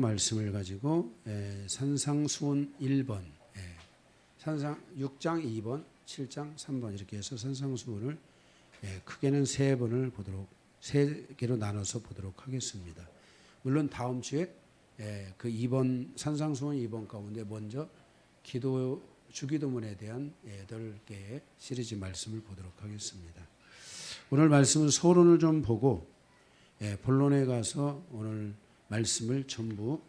말씀을 가지고 산상수훈 1번, 산상 6장 2번, 7장 3번 이렇게 해서 산상수훈을 크게는 세 개로 나눠서 보도록 하겠습니다. 물론 다음 주에 그 2번 산상수훈 2번 가운데 먼저 주기도문에 대한 8개의 시리즈 말씀을 보도록 하겠습니다. 오늘 말씀은 서론을 좀 보고 본론에 가서 오늘 말씀을 전부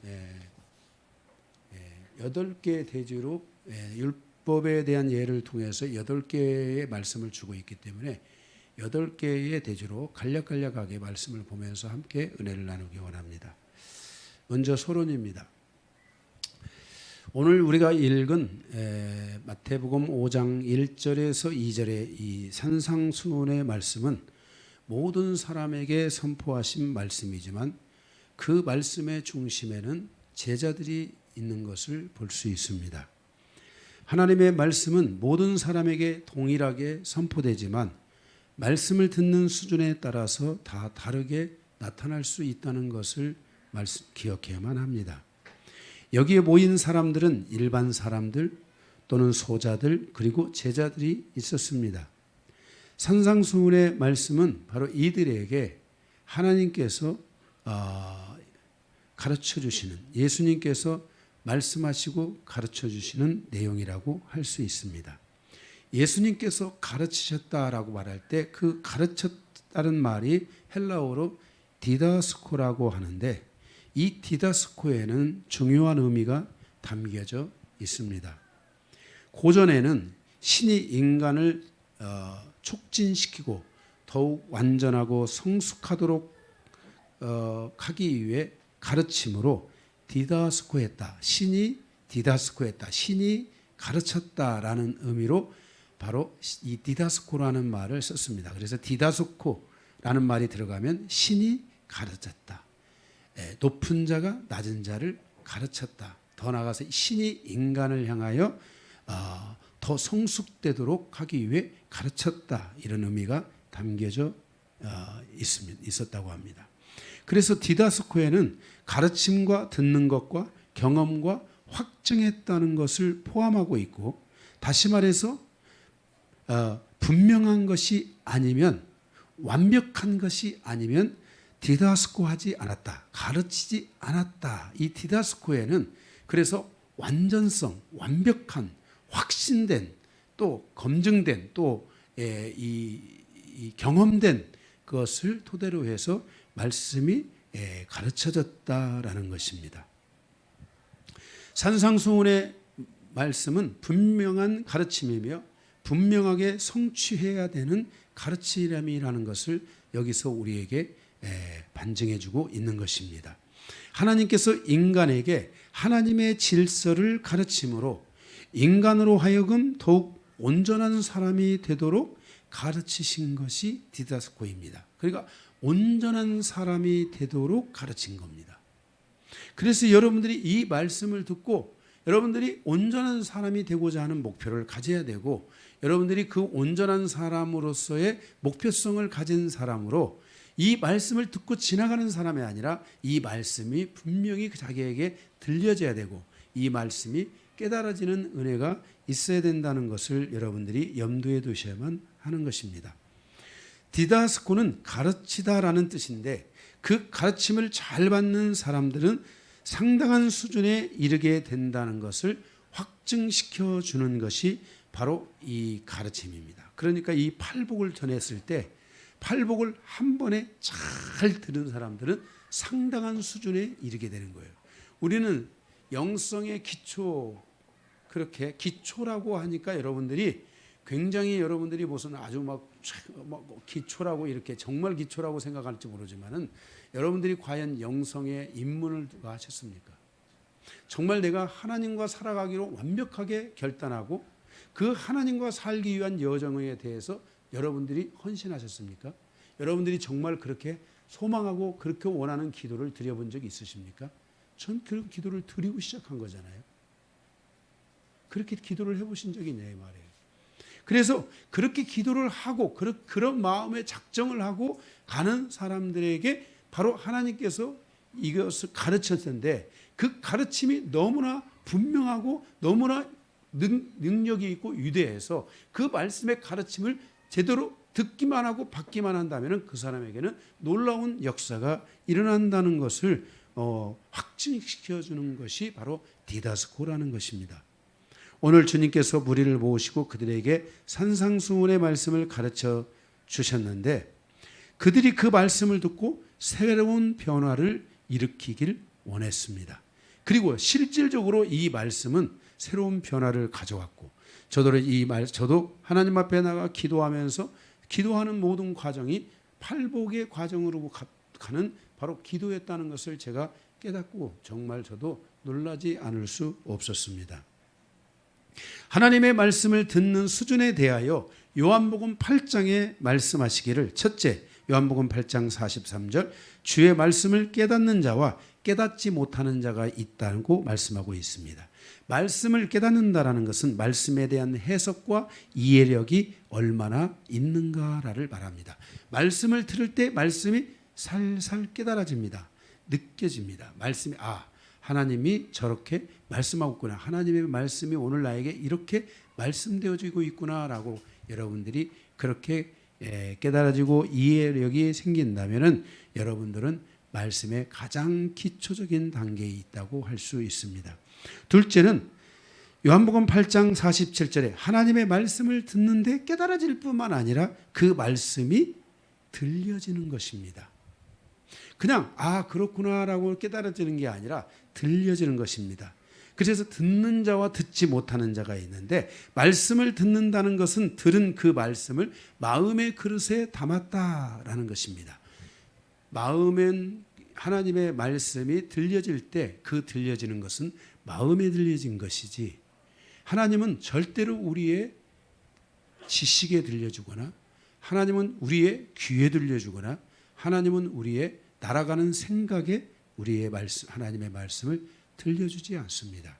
8개의 대지로 율법에 대한 예를 통해서 8개의 말씀을 주고 있기 때문에 8개의 대지로 간략간략하게 말씀을 보면서 함께 은혜를 나누기 원합니다. 먼저 서론입니다. 오늘 우리가 읽은 마태복음 5장 1절에서 2절의 이 산상수훈의 말씀은 모든 사람에게 선포하신 말씀이지만 그 말씀의 중심에는 제자들이 있는 것을 볼 수 있습니다. 하나님의 말씀은 모든 사람에게 동일하게 선포되지만 말씀을 듣는 수준에 따라서 다 다르게 나타날 수 있다는 것을 기억해야만 합니다. 여기에 모인 사람들은 일반 사람들 또는 소자들 그리고 제자들이 있었습니다. 산상수훈의 말씀은 바로 이들에게 하나님께서 가르쳐 주시는, 예수님께서 말씀하시고 가르쳐 주시는 내용이라고 할 수 있습니다. 예수님께서 가르치셨다라고 말할 때 그 가르쳤다는 말이 헬라어로 디다스코라고 하는데 이 디다스코에는 중요한 의미가 담겨져 있습니다. 고전에는 신이 인간을 촉진시키고 더욱 완전하고 성숙하도록 하기 위해 가르침으로 디다스코했다. 신이 디다스코했다. 신이 가르쳤다라는 의미로 바로 이 디다스코라는 말을 썼습니다. 그래서 디다스코라는 말이 들어가면 신이 가르쳤다. 높은 자가 낮은 자를 가르쳤다. 더 나아가서 신이 인간을 향하여 더 성숙되도록 하기 위해 가르쳤다. 이런 의미가 담겨져 있었다고 합니다. 그래서 디다스코에는 가르침과 듣는 것과 경험과 확증했다는 것을 포함하고 있고, 다시 말해서 분명한 것이 아니면, 완벽한 것이 아니면 디다스코하지 않았다, 가르치지 않았다. 이 디다스코에는 그래서 완전성, 완벽한, 확신된, 또 검증된, 또 이 경험된 것을 토대로 해서 말씀이 가르쳐졌다라는 것입니다. 산상수훈의 말씀은 분명한 가르침이며 분명하게 성취해야 되는 가르침이라는 것을 여기서 우리에게 반증해주고 있는 것입니다. 하나님께서 인간에게 하나님의 질서를 가르침으로 인간으로 하여금 더욱 온전한 사람이 되도록 가르치신 것이 디다스코입니다. 그러니까 온전한 사람이 되도록 가르친 겁니다. 그래서 여러분들이 이 말씀을 듣고 여러분들이 온전한 사람이 되고자 하는 목표를 가져야 되고, 여러분들이 그 온전한 사람으로서의 목표성을 가진 사람으로 이 말씀을 듣고 지나가는 사람이 아니라 이 말씀이 분명히 자기에게 들려져야 되고 이 말씀이 깨달아지는 은혜가 있어야 된다는 것을 여러분들이 염두에 두셔야만 하는 것입니다. 디다스코는 가르치다라는 뜻인데 그 가르침을 잘 받는 사람들은 상당한 수준에 이르게 된다는 것을 확증시켜 주는 것이 바로 이 가르침입니다. 그러니까 이 팔복을 전했을 때 팔복을 한 번에 잘 들은 사람들은 상당한 수준에 이르게 되는 거예요. 우리는 영성의 기초, 그렇게 기초라고 하니까 여러분들이 굉장히 여러분들이 무슨 아주 막 기초라고 이렇게 정말 기초라고 생각할지 모르지만은 여러분들이 과연 영성에 입문을 누가 하셨습니까? 정말 내가 하나님과 살아가기로 완벽하게 결단하고 그 하나님과 살기 위한 여정에 대해서 여러분들이 헌신하셨습니까? 여러분들이 정말 그렇게 소망하고 그렇게 원하는 기도를 드려본 적이 있으십니까? 전 그 기도를 드리고 시작한 거잖아요. 그렇게 기도를 해보신 적이 있냐 이 말이에요. 그래서 그렇게 기도를 하고 그런 마음의 작정을 하고 가는 사람들에게 바로 하나님께서 이것을 가르쳤는데 그 가르침이 너무나 분명하고 너무나 능력이 있고 위대해서 그 말씀의 가르침을 제대로 듣기만 하고 받기만 한다면 그 사람에게는 놀라운 역사가 일어난다는 것을 확증시켜주는 것이 바로 디다스코라는 것입니다. 오늘 주님께서 무리를 모으시고 그들에게 산상수훈의 말씀을 가르쳐 주셨는데 그들이 그 말씀을 듣고 새로운 변화를 일으키길 원했습니다. 그리고 실질적으로 이 말씀은 새로운 변화를 가져왔고 저도 하나님 앞에 나가 기도하면서 기도하는 모든 과정이 팔복의 과정으로 가는 바로 기도였다는 것을 제가 깨닫고 정말 저도 놀라지 않을 수 없었습니다. 하나님의 말씀을 듣는 수준에 대하여 요한복음 8장에 말씀하시기를 첫째, 요한복음 8장 43절 주의 말씀을 깨닫는 자와 깨닫지 못하는 자가 있다고 말씀하고 있습니다. 말씀을 깨닫는다라는 것은 말씀에 대한 해석과 이해력이 얼마나 있는가를 말합니다. 말씀을 들을 때 말씀이 살살 깨달아집니다. 느껴집니다. 말씀이 하나님이 저렇게 말씀하고 있구나. 하나님의 말씀이 오늘 나에게 이렇게 말씀되어지고 있구나라고 여러분들이 그렇게 깨달아지고 이해력이 생긴다면 여러분들은 말씀의 가장 기초적인 단계에 있다고 할 수 있습니다. 둘째는 요한복음 8장 47절에 하나님의 말씀을 듣는데 깨달아질 뿐만 아니라 그 말씀이 들려지는 것입니다. 그냥 그렇구나라고 깨달아지는 게 아니라 들려지는 것입니다. 그래서 듣는 자와 듣지 못하는 자가 있는데 말씀을 듣는다는 것은 들은 그 말씀을 마음의 그릇에 담았다라는 것입니다. 마음엔 하나님의 말씀이 들려질 때 그 들려지는 것은 마음에 들려진 것이지 하나님은 절대로 우리의 지식에 들려주거나 하나님은 우리의 귀에 들려주거나 하나님은 우리의 날아가는 생각에 하나님의 말씀을 들려주지 않습니다.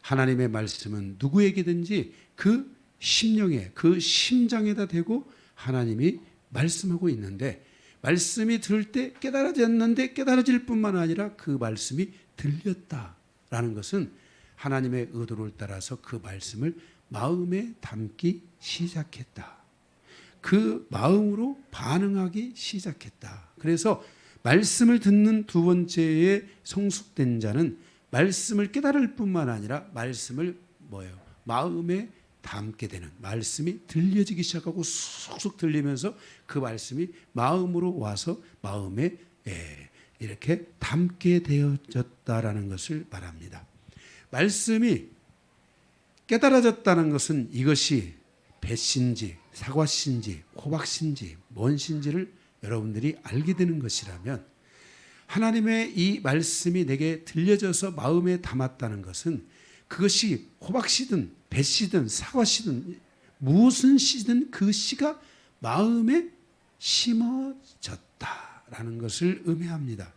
하나님의 말씀은 누구에게든지 그 심령에 그 심장에다 대고 하나님이 말씀하고 있는데 말씀이 들을 때 깨달아졌는데 깨달아질 뿐만 아니라 그 말씀이 들렸다라는 것은 하나님의 의도를 따라서 그 말씀을 마음에 담기 시작했다. 그 마음으로 반응하기 시작했다. 그래서 말씀을 듣는 두 번째의 성숙된 자는 말씀을 깨달을 뿐만 아니라 말씀을 마음에 담게 되는 말씀이 들려지기 시작하고 쑥쑥 들리면서 그 말씀이 마음으로 와서 마음에 이렇게 담게 되어졌다라는 것을 말합니다. 말씀이 깨달아졌다는 것은 이것이 뱃신지 사과신지 호박신지 뭔 신지를 여러분들이 알게 되는 것이라면 하나님의 이 말씀이 내게 들려져서 마음에 담았다는 것은 그것이 호박씨든 뱃씨든 사과씨든 무슨 씨든 그 씨가 마음에 심어졌다라는 것을 의미합니다.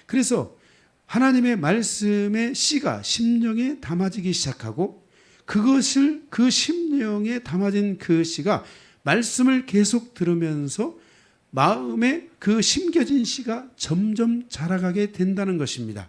그래서 하나님의 말씀의 씨가 심령에 담아지기 시작하고 그것을 그 심령에 담아진 그 씨가 말씀을 계속 들으면서 마음에 그 심겨진 씨가 점점 자라가게 된다는 것입니다.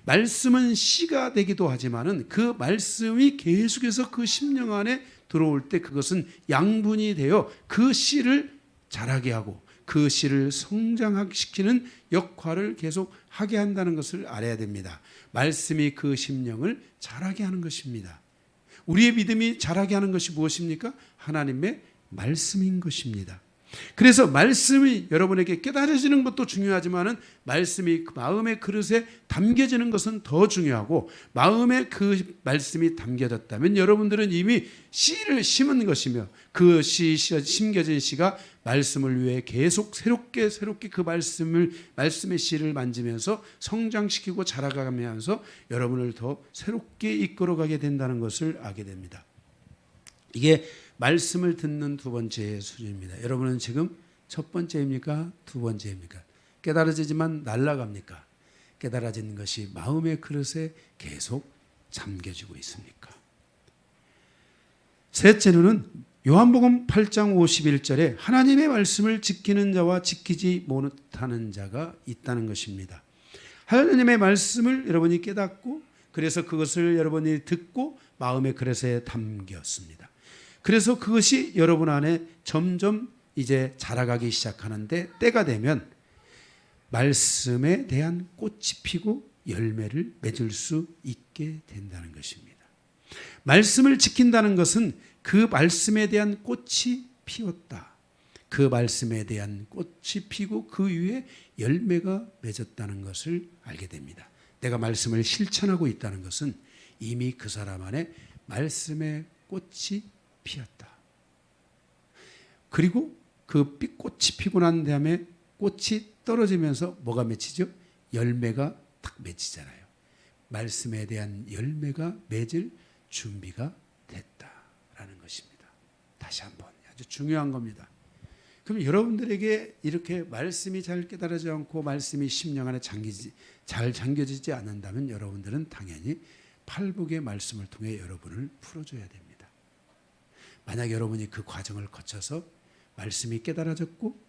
말씀은 씨가 되기도 하지만은 그 말씀이 계속해서 그 심령 안에 들어올 때 그것은 양분이 되어 그 씨를 자라게 하고 그 씨를 성장시키는 역할을 계속 하게 한다는 것을 알아야 됩니다. 말씀이 그 심령을 자라게 하는 것입니다. 우리의 믿음이 자라게 하는 것이 무엇입니까? 하나님의 말씀인 것입니다. 그래서 말씀이 여러분에게 깨달아지는 것도 중요하지만은 말씀이 마음의 그릇에 담겨지는 것은 더 중요하고 마음에 그 말씀이 담겨졌다면 여러분들은 이미 씨를 심은 것이며 그 심겨진 씨가 말씀을 위해 계속 새롭게 그 말씀의 씨를 만지면서 성장시키고 자라가면서 여러분을 더 새롭게 이끌어가게 된다는 것을 알게 됩니다. 이게 말씀을 듣는 두 번째 수준입니다. 여러분은 지금 첫 번째입니까? 두 번째입니까? 깨달아지지만 날아갑니까? 깨달아지는 것이 마음의 그릇에 계속 잠겨지고 있습니까? 셋째로는 요한복음 8장 51절에 하나님의 말씀을 지키는 자와 지키지 못하는 자가 있다는 것입니다. 하나님의 말씀을 여러분이 깨닫고 그래서 그것을 여러분이 듣고 마음의 그릇에 담겼습니다. 그래서 그것이 여러분 안에 점점 이제 자라가기 시작하는데 때가 되면 말씀에 대한 꽃이 피고 열매를 맺을 수 있게 된다는 것입니다. 말씀을 지킨다는 것은 그 말씀에 대한 꽃이 피었다. 그 말씀에 대한 꽃이 피고 그 위에 열매가 맺었다는 것을 알게 됩니다. 내가 말씀을 실천하고 있다는 것은 이미 그 사람 안에 말씀의 꽃이 피었다. 그리고 그 꽃이 피고 난 다음에 꽃이 떨어지면서 뭐가 맺히죠? 열매가 딱 맺히잖아요. 말씀에 대한 열매가 맺을 준비가 됐다라는 것입니다. 다시 한번 아주 중요한 겁니다. 그럼 여러분들에게 이렇게 말씀이 잘 깨달아지지 않고 말씀이 심령 안에 잘 잠겨지지 않는다면 여러분들은 당연히 팔복의 말씀을 통해 여러분을 풀어줘야 됩니다. 만약 여러분이 그 과정을 거쳐서 말씀이 깨달아졌고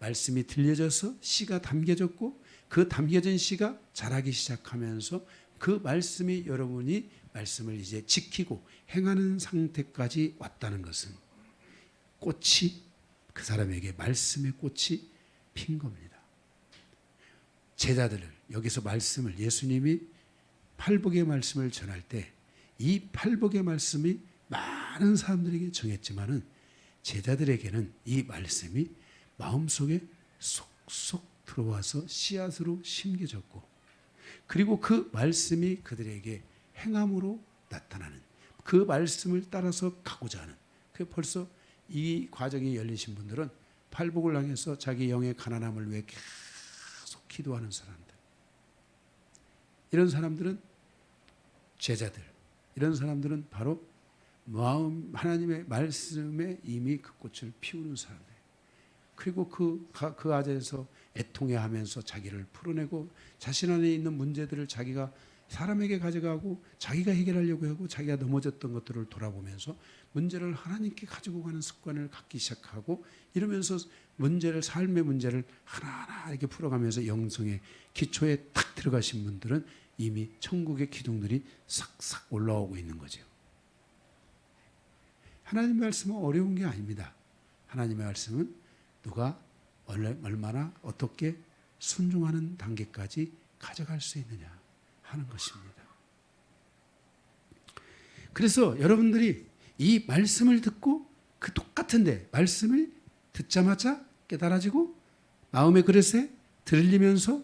말씀이 들려져서 씨가 담겨졌고 그 담겨진 씨가 자라기 시작하면서 그 말씀이 여러분이 말씀을 이제 지키고 행하는 상태까지 왔다는 것은 꽃이 그 사람에게 말씀의 꽃이 핀 겁니다. 제자들을 여기서 말씀을 예수님이 팔복의 말씀을 전할 때 이 팔복의 말씀이 많은 사람들에게 정했지만은 제자들에게는 이 말씀이 마음속에 속속 들어와서 씨앗으로 심겨졌고 그리고 그 말씀이 그들에게 행함으로 나타나는 그 말씀을 따라서 가고자 하는 그 벌써 이 과정이 열리신 분들은 팔복을 향해서 자기 영의 가난함을 위해 계속 기도하는 사람들, 이런 사람들은 제자들, 이런 사람들은 바로 하나님의 말씀에 이미 그 꽃을 피우는 사람들. 그리고 그 안에서 애통해하면서 자기를 풀어내고 자신 안에 있는 문제들을 자기가 사람에게 가져가고 자기가 해결하려고 하고 자기가 넘어졌던 것들을 돌아보면서 문제를 하나님께 가지고 가는 습관을 갖기 시작하고 이러면서 삶의 문제를 하나하나 이렇게 풀어가면서 영성의 기초에 딱 들어가신 분들은 이미 천국의 기둥들이 싹싹 올라오고 있는 거죠. 하나님의 말씀은 어려운 게 아닙니다. 하나님의 말씀은 누가 얼마나 어떻게 순종하는 단계까지 가져갈 수 있느냐 하는 것입니다. 그래서 여러분들이 이 말씀을 듣고 그 똑같은데 말씀을 듣자마자 깨달아지고 마음의 그릇에 들리면서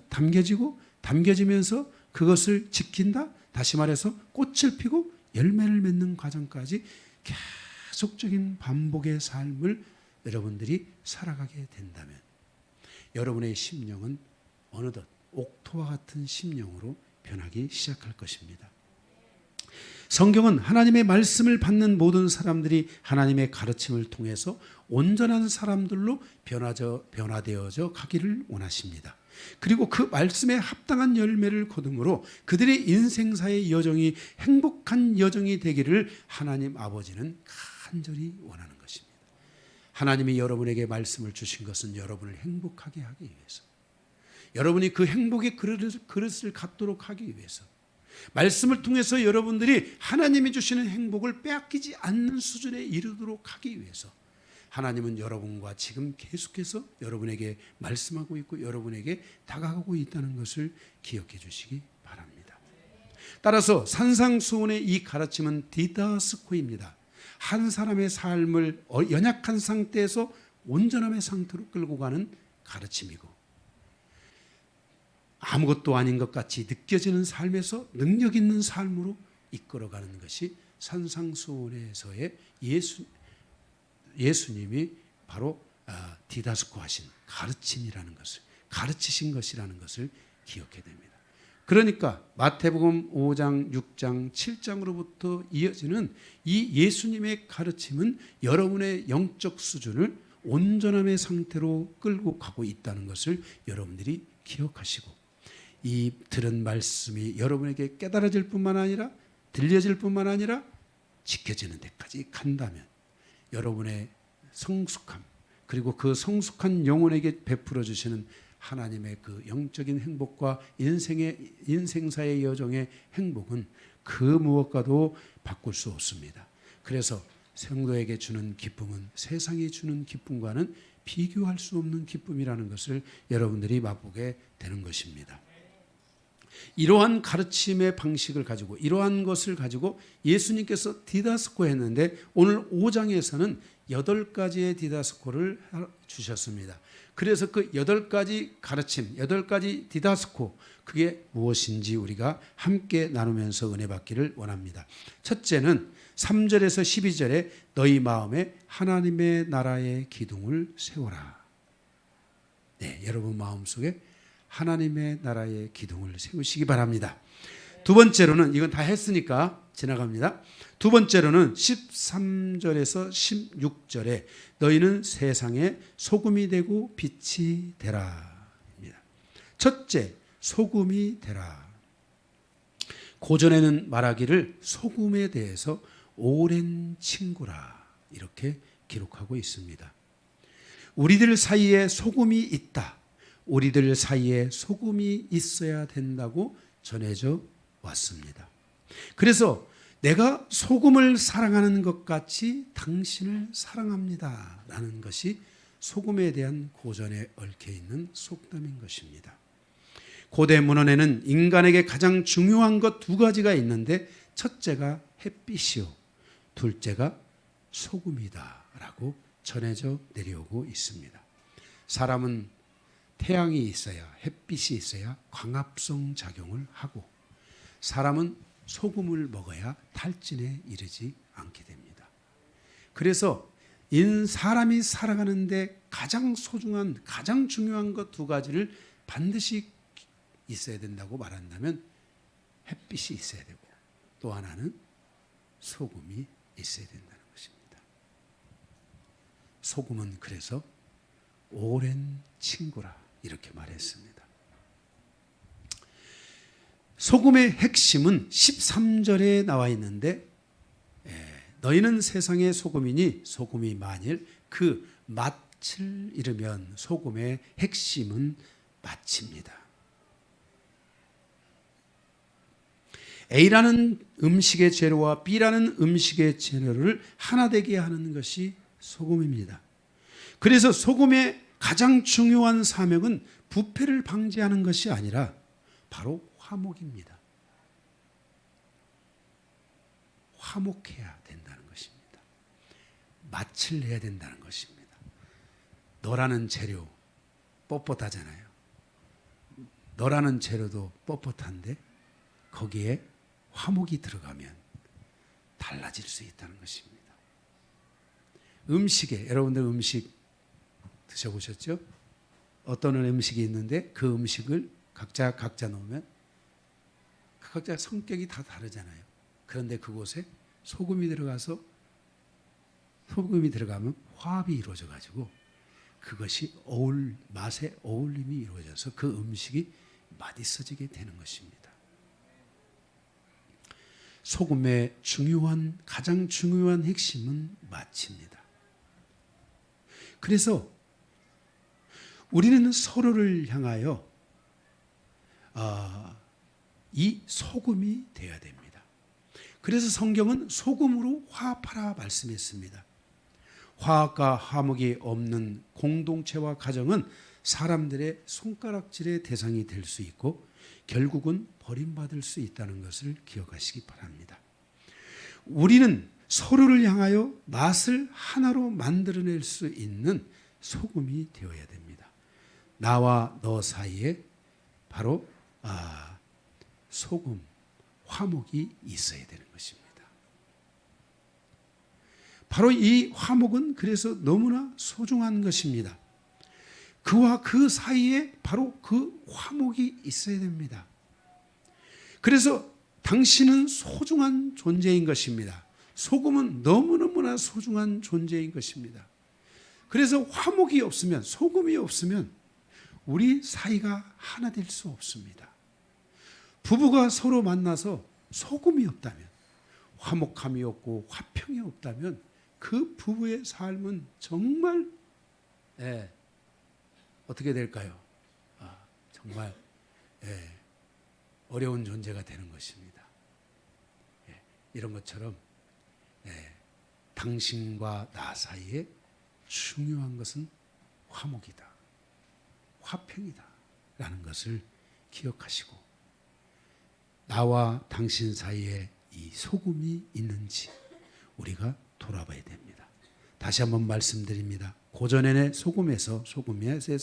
담겨지면서 그것을 지킨다. 다시 말해서 꽃을 피고 열매를 맺는 과정까지 계속적인 반복의 삶을 여러분들이 살아가게 된다면 여러분의 심령은 어느덧 옥토와 같은 심령으로 변하기 시작할 것입니다. 성경은 하나님의 말씀을 받는 모든 사람들이 하나님의 가르침을 통해서 온전한 사람들로 변화되어져 가기를 원하십니다. 그리고 그 말씀에 합당한 열매를 거둠으로 그들의 인생사의 여정이 행복한 여정이 되기를 하나님 아버지는 간절히 원하는 것입니다. 하나님이 여러분에게 말씀을 주신 것은 여러분을 행복하게 하기 위해서, 여러분이 그 행복의 그릇을 갖도록 하기 위해서, 말씀을 통해서 여러분들이 하나님이 주시는 행복을 빼앗기지 않는 수준에 이르도록 하기 위해서 하나님은 여러분과 지금 계속해서 여러분에게 말씀하고 있고 여러분에게 다가가고 있다는 것을 기억해 주시기 바랍니다. 따라서 산상수훈의 이 가르침은 디다스코입니다. 한 사람의 삶을 연약한 상태에서 온전함의 상태로 끌고 가는 가르침이고 아무것도 아닌 것 같이 느껴지는 삶에서 능력 있는 삶으로 이끌어가는 것이 산상수훈에서의 예수님이 바로 디다스코 하신 가르침이라는 것을, 가르치신 것이라는 것을 기억해야 됩니다. 그러니까 마태복음 5장, 6장, 7장으로부터 이어지는 이 예수님의 가르침은 여러분의 영적 수준을 온전함의 상태로 끌고 가고 있다는 것을 여러분들이 기억하시고 이 들은 말씀이 여러분에게 깨달아질 뿐만 아니라 들려질 뿐만 아니라 지켜지는 데까지 간다면 여러분의 성숙함 그리고 그 성숙한 영혼에게 베풀어 주시는 하나님의 그 영적인 행복과 인생사의 여정의 행복은 그 무엇과도 바꿀 수 없습니다. 그래서 성도에게 주는 기쁨은 세상이 주는 기쁨과는 비교할 수 없는 기쁨이라는 것을 여러분들이 맛보게 되는 것입니다. 이러한 가르침의 방식을 가지고 이러한 것을 가지고 예수님께서 디다스코 했는데 오늘 5장에서는 8가지의 디다스코를 주셨습니다. 그래서 그 8가지 가르침, 8가지 디다스코, 그게 무엇인지 우리가 함께 나누면서 은혜 받기를 원합니다. 첫째는 3절에서 12절에 너희 마음에 하나님의 나라의 기둥을 세워라. 네, 여러분 마음속에 하나님의 나라의 기둥을 세우시기 바랍니다. 두 번째로는, 이건 다 했으니까 지나갑니다. 두 번째로는 13절에서 16절에 너희는 세상에 소금이 되고 빛이 되라. 첫째, 소금이 되라. 고전에는 말하기를 소금에 대해서 오랜 친구라 이렇게 기록하고 있습니다. 우리들 사이에 소금이 있다. 우리들 사이에 소금이 있어야 된다고 전해져 왔습니다. 그래서 내가 소금을 사랑하는 것 같이 당신을 사랑합니다 라는 것이 소금에 대한 고전에 얽혀 있는 속담인 것입니다. 고대 문헌에는 인간에게 가장 중요한 것 2가지가 있는데 첫째가 햇빛이요 둘째가 소금이다 라고 전해져 내려오고 있습니다. 사람은 태양이 있어야, 햇빛이 있어야 광합성 작용을 하고 사람은 소금을 먹어야 탈진에 이르지 않게 됩니다. 그래서 사람이 살아가는데 가장 소중한, 가장 중요한 것 2가지를 반드시 있어야 된다고 말한다면 햇빛이 있어야 되고 또 하나는 소금이 있어야 된다는 것입니다. 소금은 그래서 오랜 친구라 이렇게 말했습니다. 소금의 핵심은 13절에 나와 있는데 너희는 세상의 소금이니 소금이 만일 그 맛을 잃으면 소금의 핵심은 맛입니다. A라는 음식의 재료와 B라는 음식의 재료를 하나 되게 하는 것이 소금입니다. 그래서 소금의 가장 중요한 사명은 부패를 방지하는 것이 아니라 바로 화목입니다. 화목해야 된다는 것입니다. 맛을 내야 된다는 것입니다. 너라는 재료 뻣뻣하잖아요. 너라는 재료도 뻣뻣한데 거기에 화목이 들어가면 달라질 수 있다는 것입니다. 음식에, 여러분들 음식 드셔보셨죠? 어떤 음식이 있는데 그 음식을 각자 놓으면 각자 성격이 다 다르잖아요. 그런데 그곳에 소금이 들어가면 화합이 이루어져 가지고 그것이 맛의 어울림이 이루어져서 그 음식이 맛있어지게 되는 것입니다. 소금의 가장 중요한 핵심은 맛입니다. 그래서 우리는 서로를 향하여 이 소금이 되어야 됩니다. 그래서 성경은 소금으로 화합하라 말씀했습니다. 화합과 화목이 없는 공동체와 가정은 사람들의 손가락질의 대상이 될 수 있고 결국은 버림받을 수 있다는 것을 기억하시기 바랍니다. 우리는 서로를 향하여 맛을 하나로 만들어낼 수 있는 소금이 되어야 됩니다. 나와 너 사이에 바로 소금, 화목이 있어야 되는 것입니다. 바로 이 화목은 그래서 너무나 소중한 것입니다. 그와 그 사이에 바로 그 화목이 있어야 됩니다. 그래서 당신은 소중한 존재인 것입니다. 소금은 너무너무나 소중한 존재인 것입니다. 그래서 화목이 없으면, 소금이 없으면 우리 사이가 하나 될 수 없습니다. 부부가 서로 만나서 소금이 없다면, 화목함이 없고 화평이 없다면 그 부부의 삶은 정말 어떻게 될까요? 정말 어려운 존재가 되는 것입니다. 이런 것처럼 당신과 나 사이에 중요한 것은 화목이다, 화평이다 라는 것을 기억하시고, 나와 당신 사이에 이 소금이 있는지 우리가 돌아봐야 됩니다. 다시 한번 말씀드립니다. 고전의 소금에서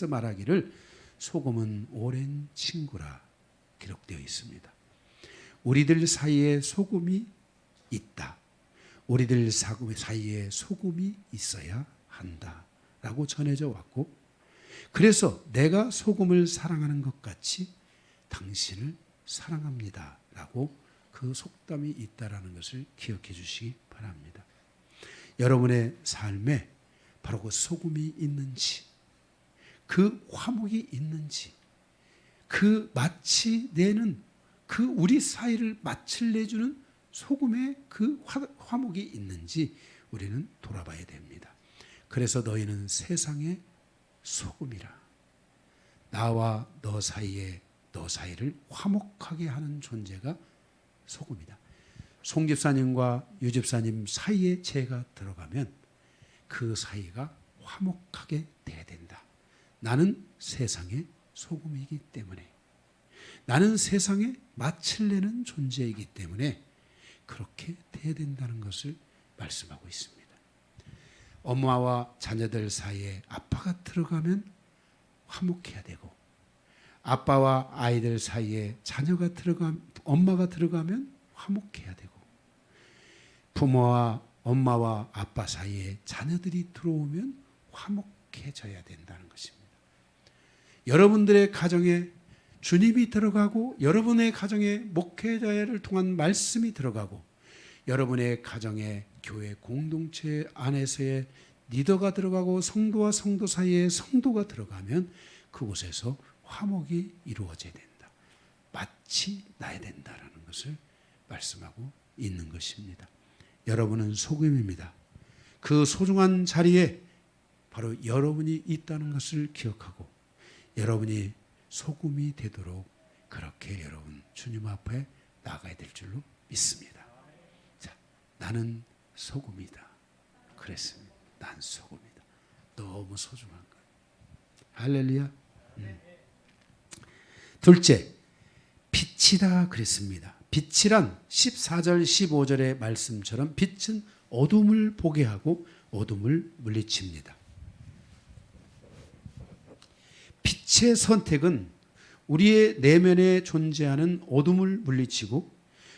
말하기를 소금은 오랜 친구라 기록되어 있습니다. 우리들 사이에 소금이 있다. 우리들 사이에 소금이 있어야 한다라고 전해져 왔고, 그래서 내가 소금을 사랑하는 것 같이 당신을 사랑합니다라고 그 속담이 있다라는 것을 기억해 주시기 바랍니다. 여러분의 삶에 바로 그 소금이 있는지, 그 화목이 있는지, 그 마치 내는 그 우리 사이를 마칠 내주는 소금의 그 화목이 있는지 우리는 돌아봐야 됩니다. 그래서 너희는 세상의 소금이라. 나와 너 사이를 화목하게 하는 존재가 소금이다. 송 집사님과 유 집사님 사이에 제가 들어가면 그 사이가 화목하게 돼야 된다. 나는 세상의 소금이기 때문에, 나는 세상에 맛을 내는 존재이기 때문에 그렇게 돼야 된다는 것을 말씀하고 있습니다. 엄마와 자녀들 사이에 아빠가 들어가면 화목해야 되고, 아빠와 아이들 사이에 엄마가 들어가면 화목해야 되고, 부모와 엄마와 아빠 사이에 자녀들이 들어오면 화목해져야 된다는 것입니다. 여러분들의 가정에 주님이 들어가고, 여러분의 가정에 목회자를 통한 말씀이 들어가고, 여러분의 가정에 교회 공동체 안에서의 리더가 들어가고, 성도와 성도 사이에 성도가 들어가면 그곳에서 화목이 이루어져야 된다. 마치 나야 된다라는 것을 말씀하고 있는 것입니다. 여러분은 소금입니다. 그 소중한 자리에 바로 여러분이 있다는 것을 기억하고, 여러분이 소금이 되도록 그렇게 여러분 주님 앞에 나가야 될 줄로 믿습니다. 자, 나는 소금이다. 그랬습니다. 난 소금이다. 너무 소중한 거예요. 할렐루야. 둘째, 빛이다 그랬습니다. 빛이란 14절 15절의 말씀처럼 빛은 어둠을 보게 하고 어둠을 물리칩니다. 빛의 선택은 우리의 내면에 존재하는 어둠을 물리치고,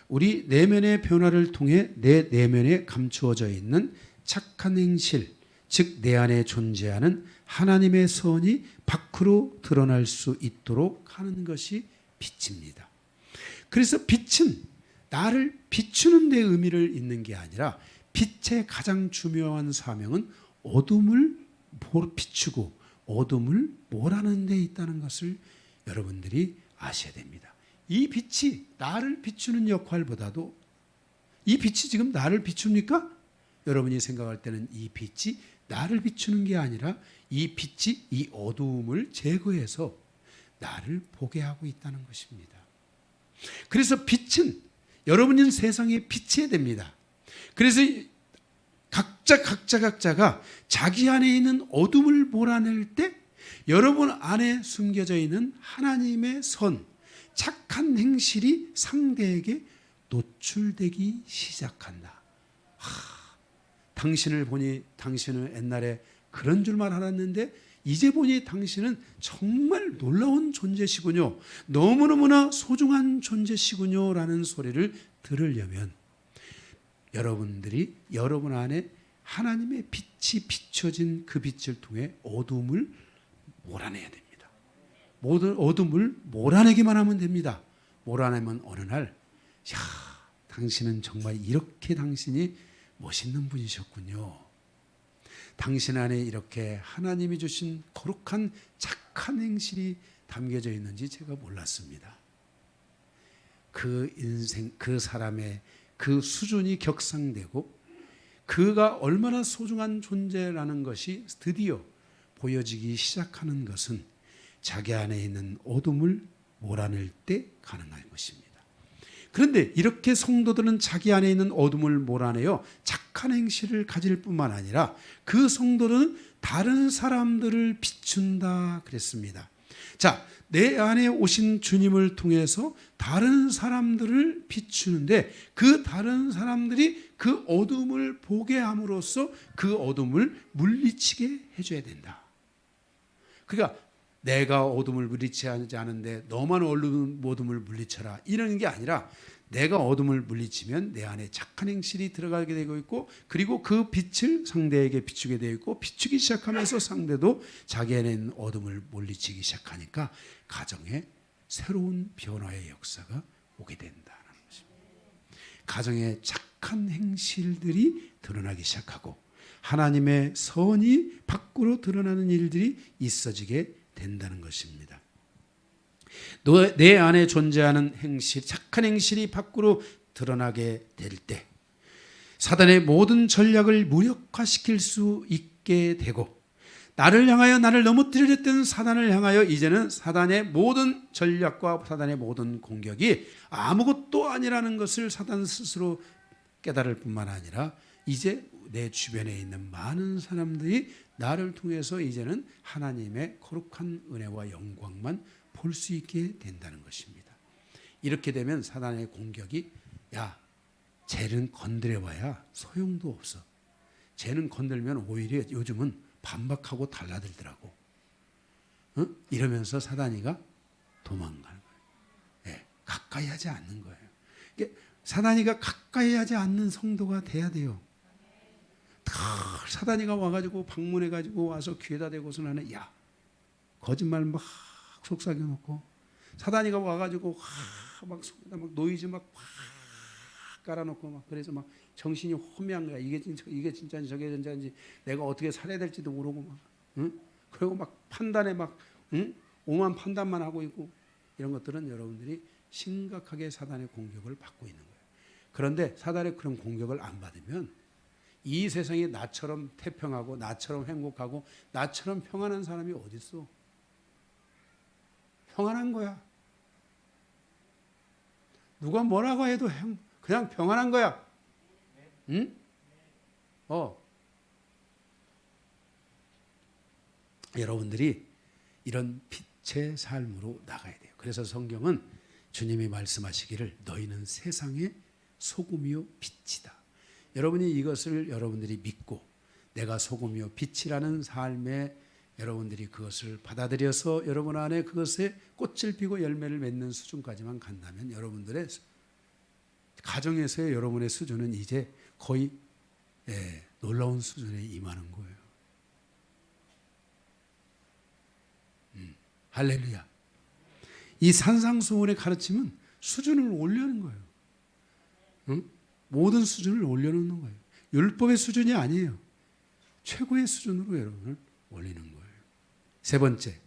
우리 내면의 변화를 통해 내 내면에 감추어져 있는 착한 행실, 즉 내 안에 존재하는 하나님의 선이 밖으로 드러날 수 있도록 하는 것이 빛입니다. 그래서 빛은 나를 비추는 데 의미를 있는 게 아니라, 빛의 가장 중요한 사명은 어둠을 비추고 어둠을 몰아내는 데 있다는 것을 여러분들이 아셔야 됩니다. 이 빛이 나를 비추는 역할보다도, 이 빛이 지금 나를 비춥니까? 여러분이 생각할 때는 이 빛이 나를 비추는 게 아니라 이 빛이 이 어두움을 제거해서 나를 보게 하고 있다는 것입니다. 그래서 빛은 여러분은 세상에 비춰야 됩니다. 그래서 각자가 자기 안에 있는 어둠을 몰아낼 때 여러분 안에 숨겨져 있는 하나님의 선, 착한 행실이 상대에게 노출되기 시작한다. 당신을 보니 당신은 옛날에 그런 줄만 알았는데 이제 보니 당신은 정말 놀라운 존재시군요. 너무너무나 소중한 존재시군요 라는 소리를 들으려면 여러분들이 여러분 안에 하나님의 빛이 비춰진 그 빛을 통해 어둠을 몰아내야 됩니다. 모든 어둠을 몰아내기만 하면 됩니다. 몰아내면 어느 날, 당신은 정말 이렇게 당신이 멋있는 분이셨군요. 당신 안에 이렇게 하나님이 주신 거룩한 착한 행실이 담겨져 있는지 제가 몰랐습니다. 그 인생, 그 사람의 그 수준이 격상되고 그가 얼마나 소중한 존재라는 것이 드디어 보여지기 시작하는 것은 자기 안에 있는 어둠을 몰아낼 때 가능한 것입니다. 그런데 이렇게 성도들은 자기 안에 있는 어둠을 몰아내어 착한 행실을 가질 뿐만 아니라 그 성도는 다른 사람들을 비춘다 그랬습니다. 자, 내 안에 오신 주님을 통해서 다른 사람들을 비추는데 그 다른 사람들이 그 어둠을 보게 함으로써 그 어둠을 물리치게 해줘야 된다. 그러니까 내가 어둠을 물리치지 않은데 너만 어둠을 물리쳐라 이러는 게 아니라 내가 어둠을 물리치면 내 안에 착한 행실이 들어가게 되고 있고 그리고 그 빛을 상대에게 비추게 되어 있고 비추기 시작하면서 상대도 자기 안에 있는 어둠을 물리치기 시작하니까 가정에 새로운 변화의 역사가 오게 된다는 것입니다. 가정에 착한 행실들이 드러나기 시작하고 하나님의 선이 밖으로 드러나는 일들이 있어지게 된다는 것입니다. 내 안에 존재하는 행실, 착한 행실이 밖으로 드러나게 될 때 사단의 모든 전략을 무력화시킬 수 있게 되고 나를 향하여 나를 넘어뜨리려 했던 사단을 향하여 이제는 사단의 모든 전략과 사단의 모든 공격이 아무것도 아니라는 것을 사단 스스로 깨달을 뿐만 아니라 이제 내 주변에 있는 많은 사람들이 나를 통해서 이제는 하나님의 거룩한 은혜와 영광만 볼 수 있게 된다는 것입니다. 이렇게 되면 사단의 공격이 야, 쟤는 건드려봐야 소용도 없어. 쟤는 건들면 오히려 요즘은 반박하고 달라들더라고. 이러면서 사단이가 도망가는 거예요. 네, 가까이 하지 않는 거예요. 사단이가 가까이 하지 않는 성도가 돼야 돼요. 사단이가 와가지고 방문해가지고 와서 귀에다 대고서 나는 야 거짓말 막 속삭여놓고 사단이가 와가지고 막 속에다 막 노이즈 막 깔아놓고 막 그래서 막 정신이 혼미한 거야. 이게 진짜인지 저게 진짜인지 내가 어떻게 살아야 될지도 모르고 막 그리고 막 판단에 막 오만 판단만 하고 있고 이런 것들은 여러분들이 심각하게 사단의 공격을 받고 있는 거예요. 그런데 사단의 그런 공격을 안 받으면 이 세상이 나처럼 태평하고 나처럼 행복하고 나처럼 평안한 사람이 어디 있어? 평안한 거야. 누가 뭐라고 해도 그냥 평안한 거야. 응? 여러분들이 이런 빛의 삶으로 나가야 돼요. 그래서 성경은 주님이 말씀하시기를 너희는 세상의 소금이요 빛이다. 여러분이 이것을 여러분들이 믿고 내가 소금이요 빛이라는 삶에 여러분들이 그것을 받아들여서 여러분 안에 그것에 꽃을 피고 열매를 맺는 수준까지만 간다면 여러분들의 가정에서의 여러분의 수준은 이제 거의 놀라운 수준에 임하는 거예요. 할렐루야. 이 산상수훈의 가르침은 수준을 올리는 거예요. 응? 모든 수준을 올려놓는 거예요. 율법의 수준이 아니에요. 최고의 수준으로 여러분을 올리는 거예요. 세 번째,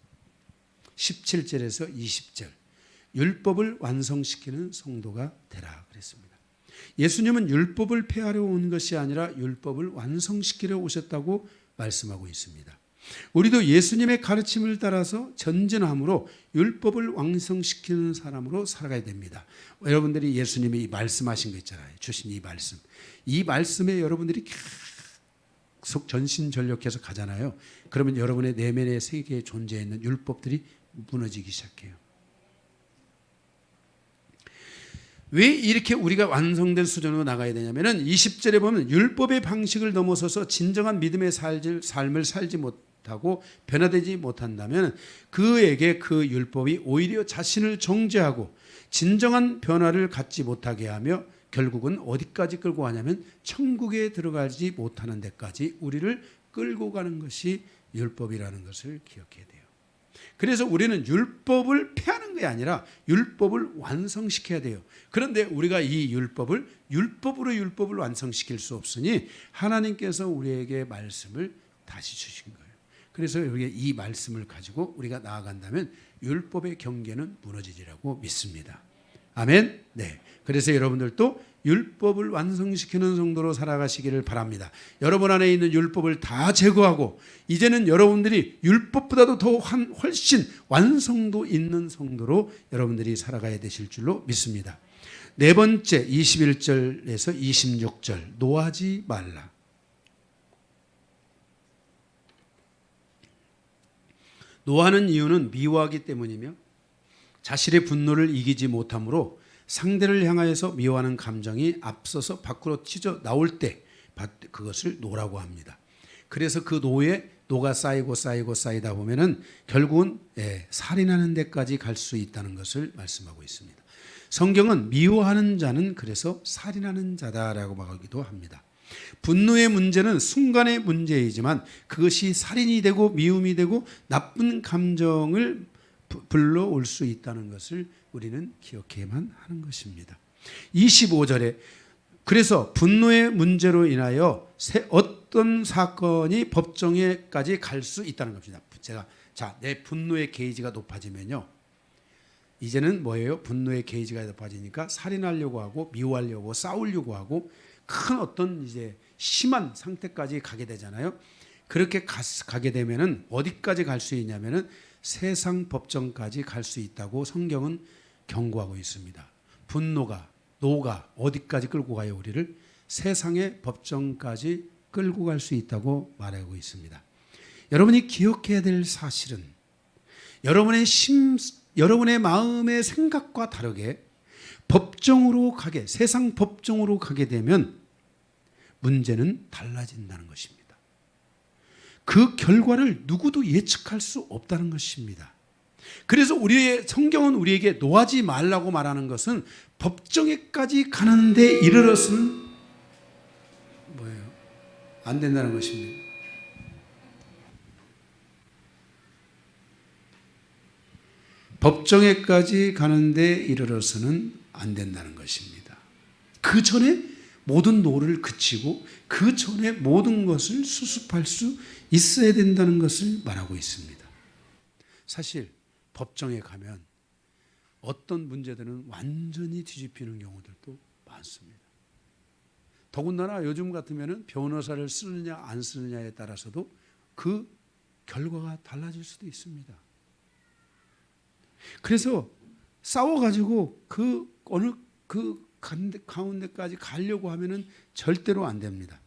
17절에서 20절. 율법을 완성시키는 성도가 되라 그랬습니다. 예수님은 율법을 폐하려 온 것이 아니라 율법을 완성시키려 오셨다고 말씀하고 있습니다. 우리도 예수님의 가르침을 따라서 전진함으로 율법을 완성시키는 사람으로 살아가야 됩니다. 여러분들이 예수님이 이 말씀하신 거 있잖아요. 주신 이 말씀. 이 말씀에 여러분들이 계속 전신전력해서 가잖아요. 그러면 여러분의 내면의 세계에 존재해 있는 율법들이 무너지기 시작해요. 왜 이렇게 우리가 완성된 수준으로 나가야 되냐면은 20절에 보면 율법의 방식을 넘어서서 진정한 믿음의 삶을 살지 못하고 변화되지 못한다면 그에게 그 율법이 오히려 자신을 정죄하고 진정한 변화를 갖지 못하게 하며 결국은 어디까지 끌고 가냐면 천국에 들어가지 못하는 데까지 우리를 끌고 가는 것이 율법이라는 것을 기억해야 돼요. 그래서 우리는 율법을 폐하는 게 아니라 율법을 완성시켜야 돼요. 그런데 우리가 이 율법을 완성시킬 수 없으니 하나님께서 우리에게 말씀을 다시 주신 거예요. 그래서 우리가 이 말씀을 가지고 우리가 나아간다면 율법의 경계는 무너지리라고 믿습니다. 아멘. 네. 그래서 여러분들도 율법을 완성시키는 성도로 살아가시기를 바랍니다. 여러분 안에 있는 율법을 다 제거하고 이제는 여러분들이 율법보다도 더 훨씬 완성도 있는 성도로 여러분들이 살아가야 되실 줄로 믿습니다. 네 번째 21절에서 26절 노하지 말라. 노하는 이유는 미워하기 때문이며 자신의 분노를 이기지 못함으로 상대를 향하여서 미워하는 감정이 앞서서 밖으로 튀져 나올 때 그것을 노라고 합니다. 그래서 그 노에 노가 쌓이다 보면은 결국은 살인하는 데까지 갈 수 있다는 것을 말씀하고 있습니다. 성경은 미워하는 자는 그래서 살인하는 자다라고 말하기도 합니다. 분노의 문제는 순간의 문제이지만 그것이 살인이 되고 미움이 되고 나쁜 감정을 불러올 수 있다는 것을 우리는 기억해야만 하는 것입니다. 25절에 그래서 분노의 문제로 인하여 어떤 사건이 법정에까지 갈 수 있다는 것입니다. 내 분노의 게이지가 높아지면요. 이제는 뭐예요? 분노의 게이지가 높아지니까 살인하려고 하고 미워하려고 싸우려고 하고 큰 어떤 이제 심한 상태까지 가게 되잖아요. 그렇게 가게 되면은 어디까지 갈 수 있냐면은 세상 법정까지 갈 수 있다고 성경은 경고하고 있습니다. 노가 어디까지 끌고 가요? 우리를 세상의 법정까지 끌고 갈 수 있다고 말하고 있습니다. 여러분이 기억해야 될 사실은 여러분의 마음의 생각과 다르게 세상 법정으로 가게 되면 문제는 달라진다는 것입니다. 그 결과를 누구도 예측할 수 없다는 것입니다. 그래서 성경은 우리에게 노하지 말라고 말하는 것은 법정에까지 가는데 이르러서는 뭐예요? 안 된다는 것입니다. 법정에까지 가는데 이르러서는 안 된다는 것입니다. 그 전에 모든 노를 그치고 그 전에 모든 것을 수습할 수 있어야 된다는 것을 말하고 있습니다. 사실 법정에 가면 어떤 문제들은 완전히 뒤집히는 경우들도 많습니다. 더군다나 요즘 같으면 변호사를 쓰느냐 안 쓰느냐에 따라서도 그 결과가 달라질 수도 있습니다. 그래서 싸워가지고 어느 가운데까지 가려고 하면은 절대로 안 됩니다.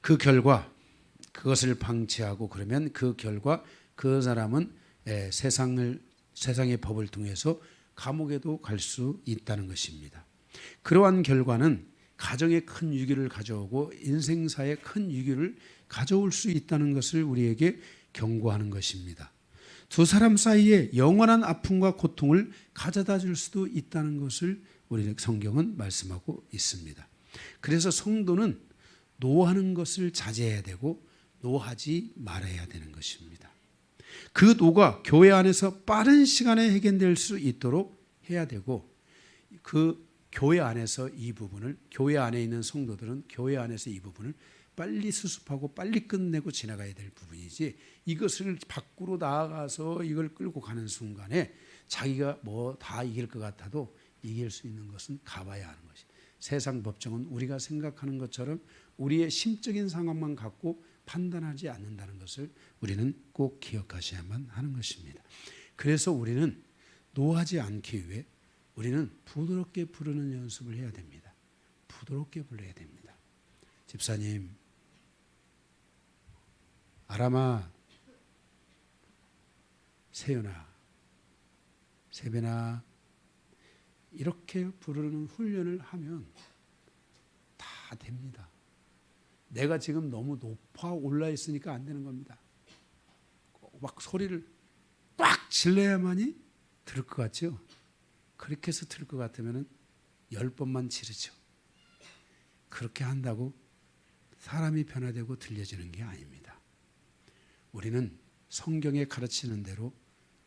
그 결과 그것을 방치하고 그러면 그 결과 그 사람은 세상의 법을 통해서 감옥에도 갈 수 있다는 것입니다. 그러한 결과는 가정에 큰 위기를 가져오고 인생사에 큰 위기를 가져올 수 있다는 것을 우리에게 경고하는 것입니다. 두 사람 사이에 영원한 아픔과 고통을 가져다 줄 수도 있다는 것을 우리 성경은 말씀하고 있습니다. 그래서 성도는 노하는 것을 자제해야 되고 노하지 말아야 되는 것입니다. 그 노가 교회 안에서 빠른 시간에 해결될 수 있도록 해야 되고 그 교회 안에서 교회 안에 있는 성도들은 교회 안에서 이 부분을 빨리 수습하고 빨리 끝내고 지나가야 될 부분이지 이것을 밖으로 나아가서 이걸 끌고 가는 순간에 자기가 뭐 다 이길 것 같아도 이길 수 있는 것은 가봐야 하는 것이. 세상 법정은 우리가 생각하는 것처럼 우리의 심적인 상황만 갖고 판단하지 않는다는 것을 우리는 꼭 기억하셔야만 하는 것입니다. 그래서 우리는 노하지 않기 위해 우리는 부드럽게 부르는 연습을 해야 됩니다. 부드럽게 불러야 됩니다. 집사님, 아람아, 세연아, 세변아 이렇게 부르는 훈련을 하면 다 됩니다. 내가 지금 너무 높아 올라 있으니까 안 되는 겁니다. 막 소리를 꽉 질러야만이 들을 것 같죠? 그렇게 해서 들을 것 같으면 10번만 지르죠. 그렇게 한다고 사람이 변화되고 들려지는 게 아닙니다. 우리는 성경에 가르치는 대로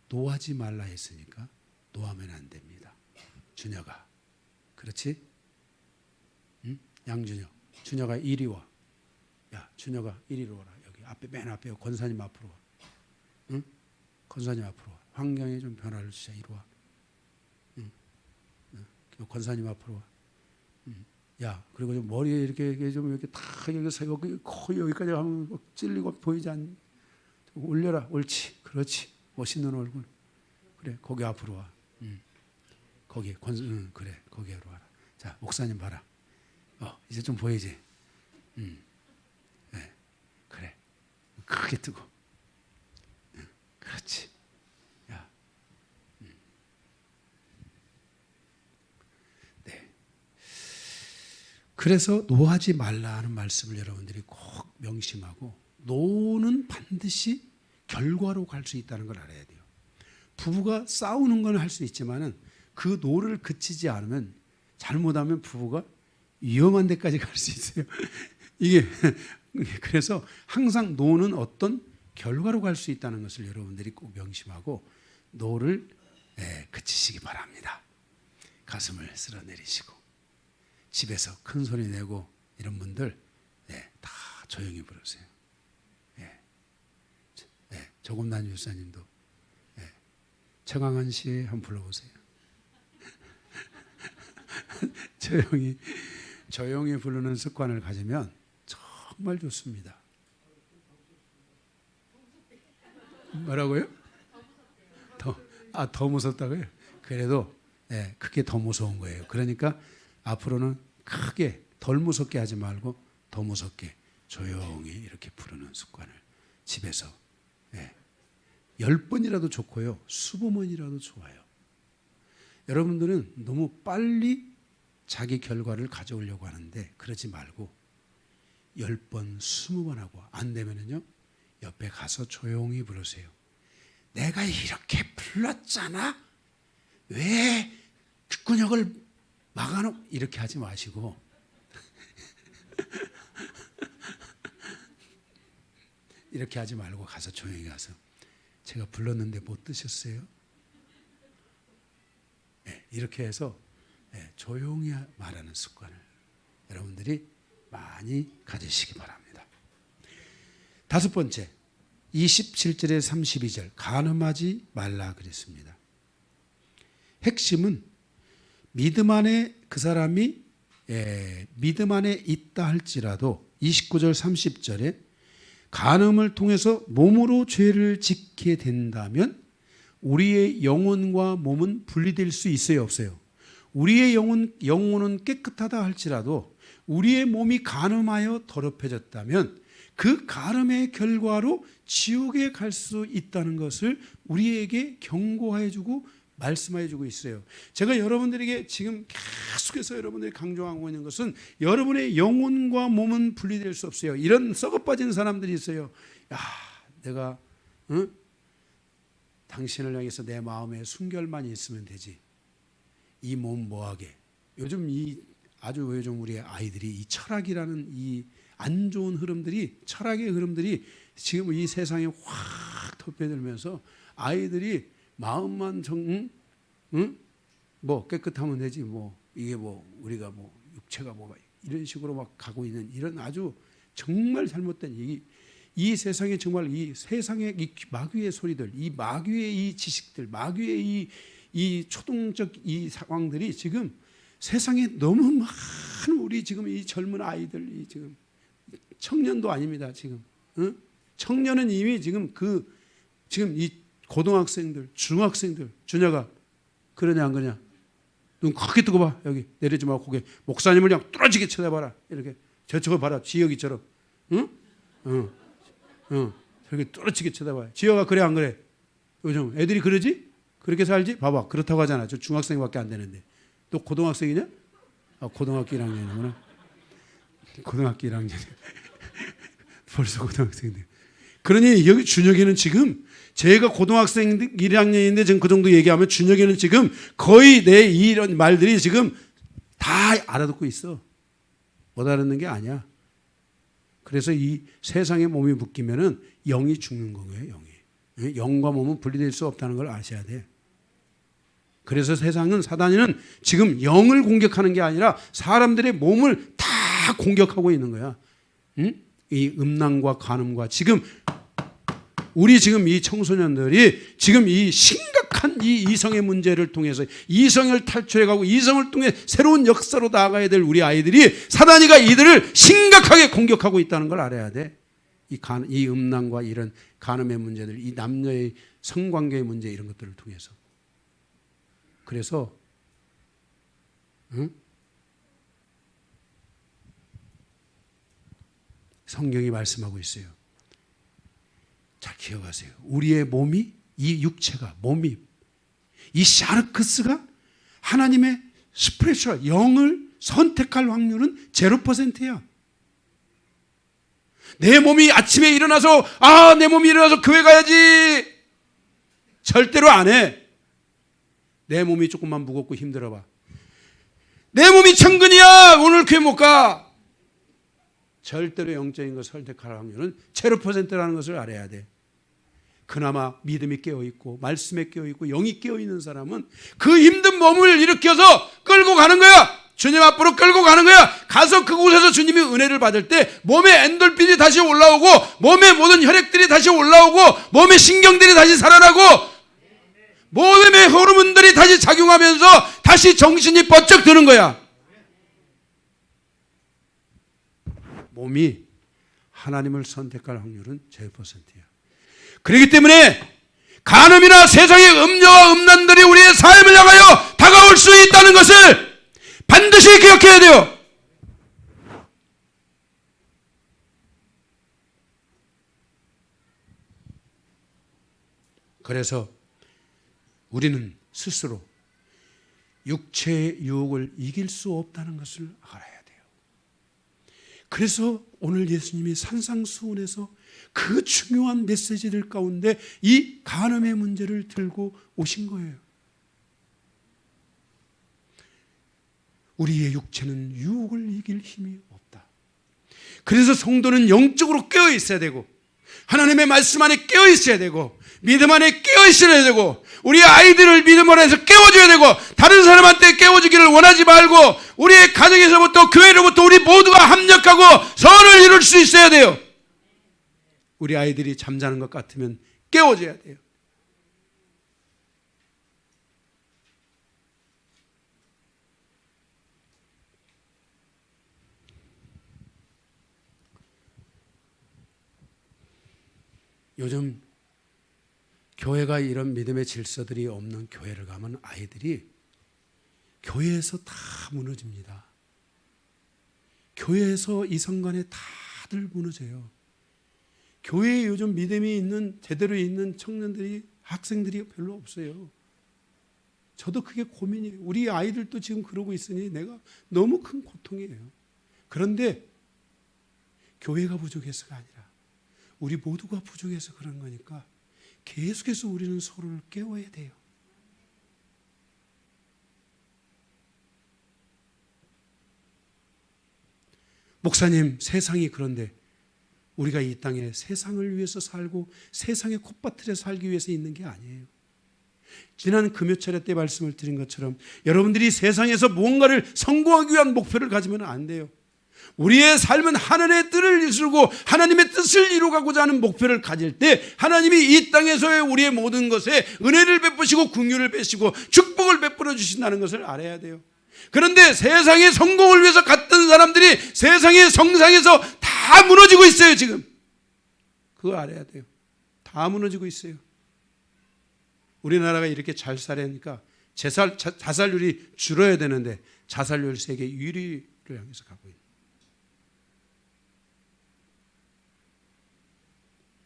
노하지 말라 했으니까 노하면 안 됩니다. 준혁아, 그렇지? 응? 양준혁, 준혁아 이리 와. 야, 준혁아 이리로 와라. 여기 앞에 맨 앞에 권사님 앞으로 와. 응? 권사님 앞으로 와. 환경에 좀 변화를 주자. 이리 와. 응? 응? 권사님 앞으로 와. 야, 그리고 좀 머리에 이렇게 좀 이렇게 다 여기 거의 여기까지 하면 막 찔리고 보이지 않니? 올려라. 옳지. 그렇지. 멋있는 얼굴. 그래. 거기 앞으로 와. 거기 그래. 거기로 와라. 자, 목사님 봐라. 이제 좀 보이지? 네. 그래. 크게 뜨고. 그렇지. 야. 네. 그래서 노하지 말라는 말씀을 여러분들이 꼭 명심하고, 노는 반드시 결과로 갈 수 있다는 걸 알아야 돼요. 부부가 싸우는 건 할 수 있지만은 그 노를 그치지 않으면, 잘못하면 부부가 위험한 데까지 갈 수 있어요. 이게 그래서 항상 노는 어떤 결과로 갈 수 있다는 것을 여러분들이 꼭 명심하고 노를 그치시기 바랍니다. 가슴을 쓸어내리시고 집에서 큰 소리 내고 이런 분들 다 조용히 부르세요. 조금난 유사님도 최강한 씨 한번 불러보세요. 조용히 부르는 습관을 가지면 정말 좋습니다. 뭐라고요? 더 무섭다고요? 그래도 그게 더 무서운 거예요. 그러니까 앞으로는 크게 덜 무섭게 하지 말고 더 무섭게 조용히 이렇게 부르는 습관을 집에서 10번이라도 좋고요. 20번이라도 좋아요. 여러분들은 너무 빨리 자기 결과를 가져오려고 하는데 그러지 말고 10번, 20번 하고 안 되면은요, 옆에 가서 조용히 부르세요. 내가 이렇게 불렀잖아? 왜 귓근육을 막아놓? 이렇게 하지 마시고 이렇게 하지 말고 가서 조용히 가서 제가 불렀는데 못 드셨어요? 이렇게 해서 조용히 말하는 습관을 여러분들이 많이 가지시기 바랍니다. 5번째, 27절에 32절 간음하지 말라 그랬습니다. 핵심은 믿음 안에 그 사람이 믿음 안에 있다 할지라도 29절 30절에 간음을 통해서 몸으로 죄를 짓게 된다면 우리의 영혼과 몸은 분리될 수 있어요, 없어요? 우리의 영혼은 깨끗하다 할지라도 우리의 몸이 간음하여 더럽혀졌다면 그 간음의 결과로 지옥에 갈 수 있다는 것을 우리에게 경고해 주고 말씀해 주고 있어요. 제가 여러분들에게 지금 계속해서 여러분들이 강조하고 있는 것은 여러분의 영혼과 몸은 분리될 수 없어요. 이런 썩어빠진 사람들이 있어요. 야, 내가 당신을 향해서 내 마음에 순결만 있으면 되지. 이 몸 뭐하게. 요즘 요즘 우리 아이들이 이 철학이라는 이 안 좋은 흐름들이, 철학의 흐름들이 지금 이 세상에 확 덮여들면서 아이들이 마음만 뭐 깨끗하면 되지, 뭐 이게 뭐 우리가 뭐 육체가 뭐 이런 식으로 막 가고 있는 이런 아주 정말 잘못된 이 세상에, 정말 이 세상의 이 마귀의 소리들, 이 마귀의 이 지식들, 마귀의 이 초동적 이 상황들이 지금 세상에 너무 많은 우리 지금 이 젊은 아이들, 지금 청년도 아닙니다. 지금 청년은 이미 지금 지금 이 고등학생들, 중학생들, 준혁아 그러냐 안 그러냐? 눈 크게 뜨고 봐. 여기 내리지 말고 고개. 목사님을 그냥 뚫어지게 쳐다봐라. 이렇게 저쪽을 봐라. 지혁이처럼. 저렇게 뚫어지게 쳐다봐요. 지혁아 그래 안 그래? 요즘 애들이 그러지? 그렇게 살지? 봐봐. 그렇다고 하잖아. 저 중학생밖에 안 되는데. 너 고등학생이냐? 고등학교 1학년이구나. 고등학교 1학년. 벌써 고등학생인데. 그러니 여기 준혁이는 지금 제가 고등학생 1학년인데 지금 그 정도 얘기하면 준혁이는 지금 거의 내 이런 말들이 지금 다 알아듣고 있어. 못 알아듣는 게 아니야. 그래서 이 세상에 몸이 묶이면은 영이 죽는 거예요. 영이. 영과 몸은 분리될 수 없다는 걸 아셔야 돼. 그래서 세상은, 사단은 지금 영을 공격하는 게 아니라 사람들의 몸을 다 공격하고 있는 거야. 이 음란과 간음과 지금 우리 지금 이 청소년들이 지금 이 심각한 심각한 이 이성의 문제를 통해서 이성을 탈출해가고 이성을 통해 새로운 역사로 나아가야 될 우리 아이들이 사단이가 이들을 심각하게 공격하고 있다는 걸 알아야 돼. 이 음란과 이런 간음의 문제들, 이 남녀의 성관계의 문제 이런 것들을 통해서. 그래서 성경이 말씀하고 있어요. 잘 기억하세요. 우리의 몸이, 이 육체가, 몸이, 이 샤르크스가 하나님의 스피리추얼, 영을 선택할 확률은 0%야. 내 몸이 아침에 일어나서 내 몸이 일어나서 교회 가야지. 절대로 안 해. 내 몸이 조금만 무겁고 힘들어봐. 내 몸이 천근이야. 오늘 교회 못 가. 절대로 영적인 것을 선택할 확률은 0%라는 것을 알아야 돼. 그나마 믿음이 깨어있고 말씀에 깨어있고 영이 깨어있는 사람은 그 힘든 몸을 일으켜서 끌고 가는 거야. 주님 앞으로 끌고 가는 거야. 가서 그곳에서 주님이 은혜를 받을 때 몸에 엔돌핀이 다시 올라오고 몸의 모든 혈액들이 다시 올라오고 몸의 신경들이 다시 살아나고 몸의 호르몬들이 다시 작용하면서 다시 정신이 번쩍 드는 거야. 몸이 하나님을 선택할 확률은 0%야. 그렇기 때문에 간음이나 세상의 음녀와 음란들이 우리의 삶을 향하여 다가올 수 있다는 것을 반드시 기억해야 돼요. 그래서 우리는 스스로 육체의 유혹을 이길 수 없다는 것을 알아야 돼요. 그래서 오늘 예수님이 산상수훈에서 그 중요한 메시지들 가운데 이 간음의 문제를 들고 오신 거예요. 우리의 육체는 유혹을 이길 힘이 없다. 그래서 성도는 영적으로 깨어 있어야 되고 하나님의 말씀 안에 깨어 있어야 되고 믿음 안에 깨어 있어야 되고 우리 아이들을 믿음 안에서 깨워줘야 되고 다른 사람한테 깨워주기를 원하지 말고 우리의 가정에서부터 교회로부터 우리 모두가 합력하고 선을 이룰 수 있어야 돼요. 우리 아이들이 잠자는 것 같으면 깨워줘야 돼요. 요즘 교회가 이런 믿음의 질서들이 없는 교회를 가면 아이들이 교회에서 다 무너집니다. 교회에서 이성간에 다들 무너져요. 교회에 요즘 믿음이 있는 제대로 있는 청년들이 학생들이 별로 없어요. 저도 그게 고민이에요. 우리 아이들도 지금 그러고 있으니 내가 너무 큰 고통이에요. 그런데 교회가 부족해서가 아니라 우리 모두가 부족해서 그런 거니까 계속해서 우리는 서로를 깨워야 돼요. 목사님, 세상이 그런데 우리가 이 땅에 세상을 위해서 살고 세상의 콧밭에 살기 위해서 있는 게 아니에요. 지난 금요철에 때 말씀을 드린 것처럼 여러분들이 세상에서 무언가를 성공하기 위한 목표를 가지면 안 돼요. 우리의 삶은 하나님의 뜻을 이루고 하나님의 뜻을 이루고자 하는 목표를 가질 때 하나님이 이 땅에서의 우리의 모든 것에 은혜를 베푸시고 긍휼을 베푸시고 축복을 베풀어 주신다는 것을 알아야 돼요. 그런데 세상의 성공을 위해서 갔던 사람들이 세상의 성상에서 다 무너지고 있어요. 지금 그거 알아야 돼요. 다 무너지고 있어요. 우리나라가 이렇게 잘 살아니까 자살률이 줄어야 되는데 자살률 세계 1위를 향해서 가고 있는.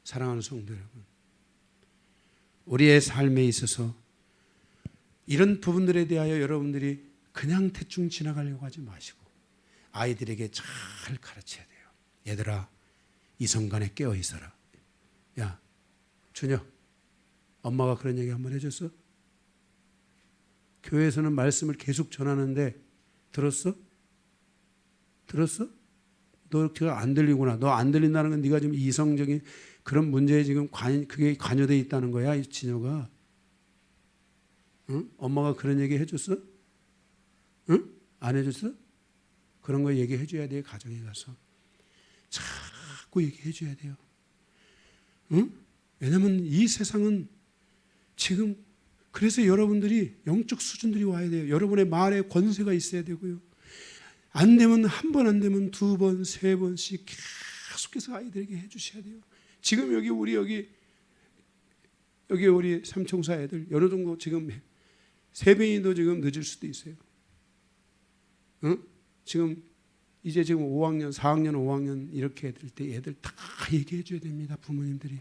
사랑하는 성도 여러분, 우리의 삶에 있어서 이런 부분들에 대하여 여러분들이 그냥 대충 지나가려고 하지 마시고 아이들에게 잘 가르쳐야 돼요. 얘들아, 이성간에 깨어 있어라. 야, 준혁, 엄마가 그런 얘기 한번 해줬어? 교회에서는 말씀을 계속 전하는데 들었어? 들었어? 너 그거 안 들리구나. 너 안 들린다는 건 네가 지금 이성적인 그런 문제에 지금 그게 관여되어 있다는 거야, 이 진호가. 응? 엄마가 그런 얘기 해줬어? 응? 안 해줬어? 그런 거 얘기해 줘야 돼요. 가정에 가서 자꾸 얘기해 줘야 돼요. 응? 왜냐하면 이 세상은 지금 그래서 여러분들이 영적 수준들이 와야 돼요. 여러분의 말에 권세가 있어야 되고요. 안 되면 한 번 안 되면 두 번, 세 번씩 계속해서 아이들에게 해주셔야 돼요. 지금 여기 우리 삼총사 애들 어느 정도 지금 세배인도 지금 늦을 수도 있어요. 지금 이제 지금 5학년, 4학년, 5학년 이렇게 될 때 애들 다 얘기해 줘야 됩니다. 부모님들이.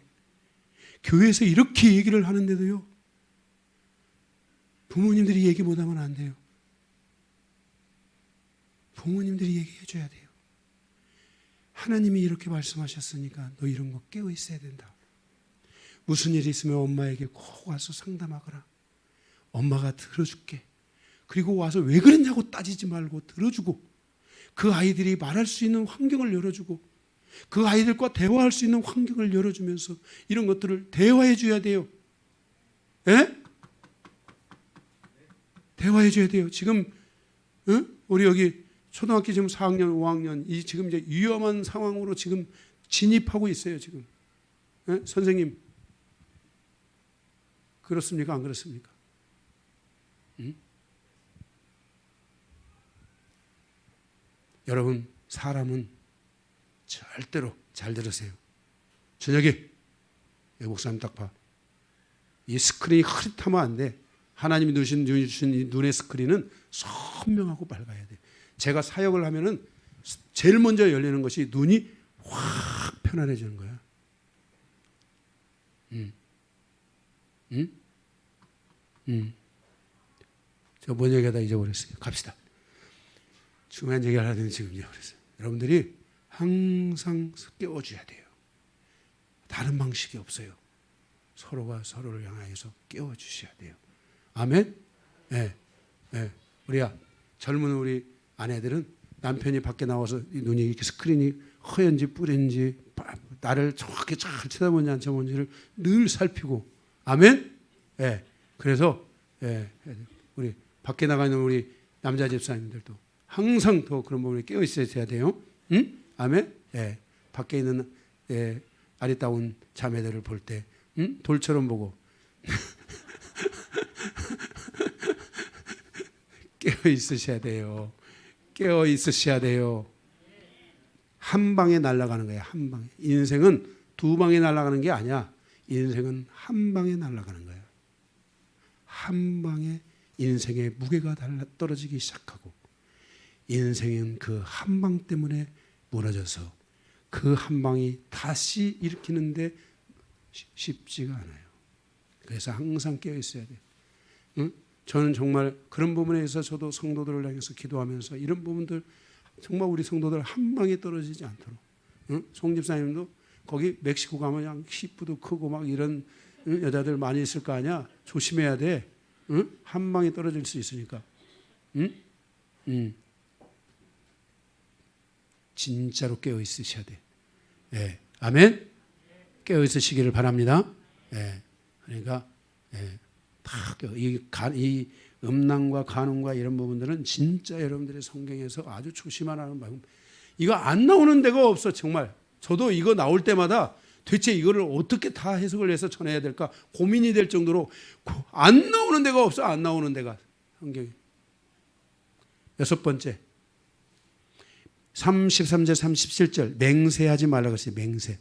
교회에서 이렇게 얘기를 하는데도요. 부모님들이 얘기 못하면 안 돼요. 부모님들이 얘기해 줘야 돼요. 하나님이 이렇게 말씀하셨으니까 너 이런 거 깨어 있어야 된다. 무슨 일이 있으면 엄마에게 꼭 와서 상담하거라. 엄마가 들어줄게. 그리고 와서 왜 그랬냐고 따지지 말고 들어주고 그 아이들이 말할 수 있는 환경을 열어주고 그 아이들과 대화할 수 있는 환경을 열어주면서 이런 것들을 대화해 줘야 돼요. 예? 대화해 줘야 돼요. 지금 우리 여기 초등학교 지금 4학년, 5학년 이 지금 이제 위험한 상황으로 지금 진입하고 있어요. 지금 예? 선생님 그렇습니까? 안 그렇습니까? 여러분 사람은 절대로 잘 들으세요. 저녁에 목사님 딱 봐. 이 스크린이 흐릿하면 안 돼. 하나님이 주신 이 눈의 스크린은 선명하고 밝아야 돼. 제가 사역을 하면은 제일 먼저 열리는 것이 눈이 확 편안해지는 거야. 저 뭔 얘기하다 잊어버렸어요. 갑시다. 중요한 얘기를 하더니 지금 잊어버렸어요. 여러분들이 항상 깨워줘야 돼요. 다른 방식이 없어요. 서로가 서로를 향하여서 깨워주셔야 돼요. 아멘? 예. 예. 젊은 우리 아내들은 남편이 밖에 나와서 이 눈이 이렇게 스크린이 허연지 뿌린지 나를 정확히 잘 쳐다보는지 안 쳐다보는지를 늘 살피고 아멘? 예. 그래서 예. 우리 밖에 나가 있는 우리 남자 집사님들도 항상 더 그런 부분에 깨어 있어야 돼요. 응? 아멘? 예. 밖에 있는 아리따운 자매들을 볼 때 돌처럼 보고 깨어 있으셔야 돼요. 깨어 있으셔야 돼요. 한 방에 날아가는 거예요. 한 방에. 인생은 두 방에 날아가는 게 아니야. 인생은 한 방에 날아가는 거예요. 한 방에 인생의 무게가 떨어지기 시작하고 인생은 그 한 방 때문에 무너져서 그 한 방이 다시 일으키는데 쉽지가 않아요. 그래서 항상 깨어 있어야 돼요. 응? 저는 정말 그런 부분에 있어서 저도 성도들을 향해서 기도하면서 이런 부분들 정말 우리 성도들 한 방에 떨어지지 않도록. 응? 송 집사님도 거기 멕시코 가면 그냥 히프도 크고 막 이런 여자들 많이 있을 거 아니야. 조심해야 돼. 응? 한 방에 떨어질 수 있으니까. 응? 진짜로 깨어 있으셔야 돼. 예. 아멘. 깨어 있으시기를 바랍니다. 예. 그러니까 이 음란과 간음과 이런 부분들은 진짜 여러분들의 성경에서 아주 조심하라는 말씀. 이거 안 나오는 데가 없어 정말. 저도 이거 나올 때마다 대체 이거를 어떻게 다 해석을 해서 전해야 될까 고민이 될 정도로 안 나오는 데가 없어. 안 나오는 데가 성경에. 여섯 번째 33절 37절 맹세하지 말라고 했어요. 맹세.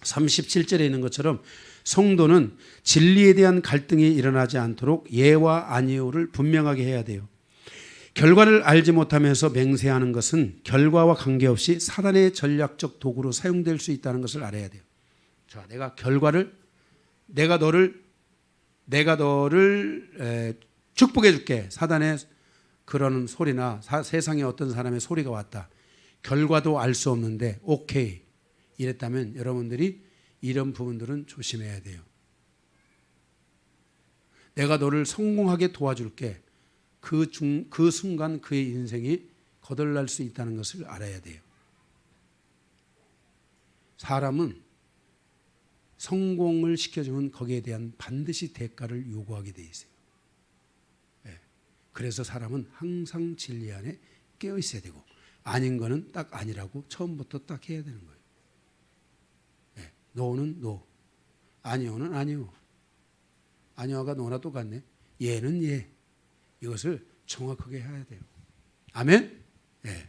37절에 있는 것처럼 성도는 진리에 대한 갈등이 일어나지 않도록 예와 아니오를 분명하게 해야 돼요. 결과를 알지 못하면서 맹세하는 것은 결과와 관계없이 사단의 전략적 도구로 사용될 수 있다는 것을 알아야 돼요. 자, 내가 너를 축복해 줄게. 사단의 그러는 소리나 세상에 어떤 사람의 소리가 왔다. 결과도 알 수 없는데 오케이 이랬다면 여러분들이 이런 부분들은 조심해야 돼요. 내가 너를 성공하게 도와줄게. 그 순간 그의 인생이 거덜날 수 있다는 것을 알아야 돼요. 사람은 성공을 시켜주면 거기에 대한 반드시 대가를 요구하게 돼 있어요. 그래서 사람은 항상 진리 안에 깨어 있어야 되고 아닌 거는 딱 아니라고 처음부터 딱 해야 되는 거예요. 노는 노, 아니오는 아니오. 아니와가 너나 똑같네. 예는 예. 이것을 정확하게 해야 돼요. 아멘? 예.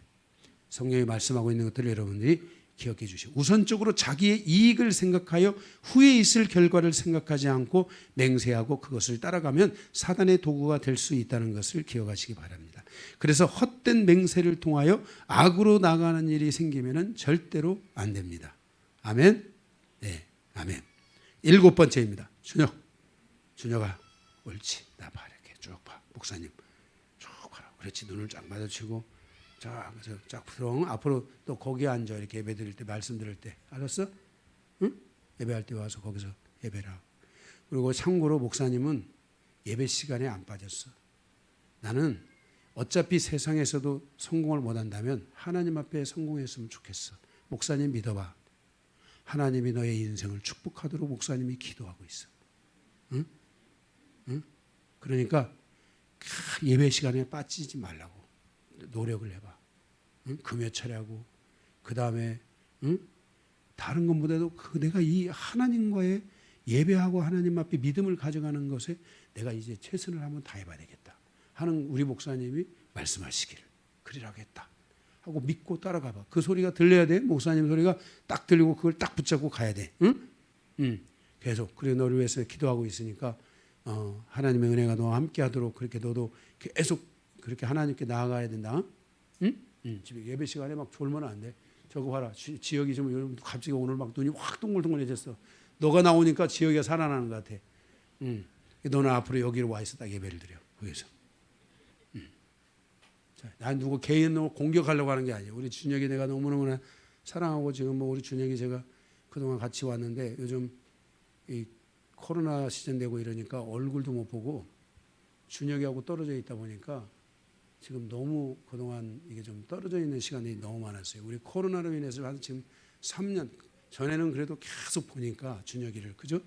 성경이 말씀하고 있는 것들을 여러분들이 기억해 주시고, 우선적으로 자기의 이익을 생각하여 후에 있을 결과를 생각하지 않고 맹세하고 그것을 따라가면 사단의 도구가 될 수 있다는 것을 기억하시기 바랍니다. 그래서 헛된 맹세를 통하여 악으로 나가는 일이 생기면 절대로 안 됩니다. 아멘? 네, 아멘. 7번째입니다. 준혁아, 옳지. 나 봐. 이렇게 쭉 봐. 목사님, 쭉 봐라. 그렇지. 눈을 쫙 마주치고 쫙 부렁 앞으로 또 거기에 앉아. 이렇게 예배 드릴 때, 말씀 들을 때. 알았어? 응? 예배할 때 와서 거기서 예배라. 그리고 참고로 목사님은 예배 시간에 안 빠졌어. 나는 어차피 세상에서도 성공을 못한다면 하나님 앞에 성공했으면 좋겠어. 목사님 믿어봐. 하나님이 너의 인생을 축복하도록 목사님이 기도하고 있어. 응? 응? 그러니까 예배 시간에 빠지지 말라고 노력을 해봐. 응? 금요 차례하고 그 다음에 다른 것보다도 내가 이 하나님과의 예배하고 하나님 앞에 믿음을 가져가는 것에 내가 이제 최선을 한번 다해봐야 되겠다 하는 우리 목사님이 말씀하시기를 그리라겠다 하고 믿고 따라가봐. 그 소리가 들려야 돼. 목사님 소리가 딱 들리고 그걸 딱 붙잡고 가야 돼. 응? 계속. 그리고 너를 위해서 기도하고 있으니까 하나님의 은혜가 너와 함께하도록 그렇게 너도 계속 그렇게 하나님께 나아가야 된다. 응? 집에 예배 시간에 막 졸면 안 돼. 저거 봐라. 지역이 좀 갑자기 오늘 막 눈이 확 동글동글해졌어. 너가 나오니까 지역이 살아나는 것 같아. 너는 앞으로 여기로 와 있어. 딱 예배를 드려. 거기서. 난 누구 개인으로 공격하려고 하는 게 아니에요. 우리 준혁이 내가 너무너무 사랑하고 지금 뭐 우리 준혁이 제가 그동안 같이 왔는데 요즘 이 코로나 시즌 되고 이러니까 얼굴도 못 보고 준혁이하고 떨어져 있다 보니까 지금 너무 그동안 이게 좀 떨어져 있는 시간이 너무 많았어요. 우리 코로나로 인해서 한 지금 3년 전에는 그래도 계속 보니까 준혁이를 그죠?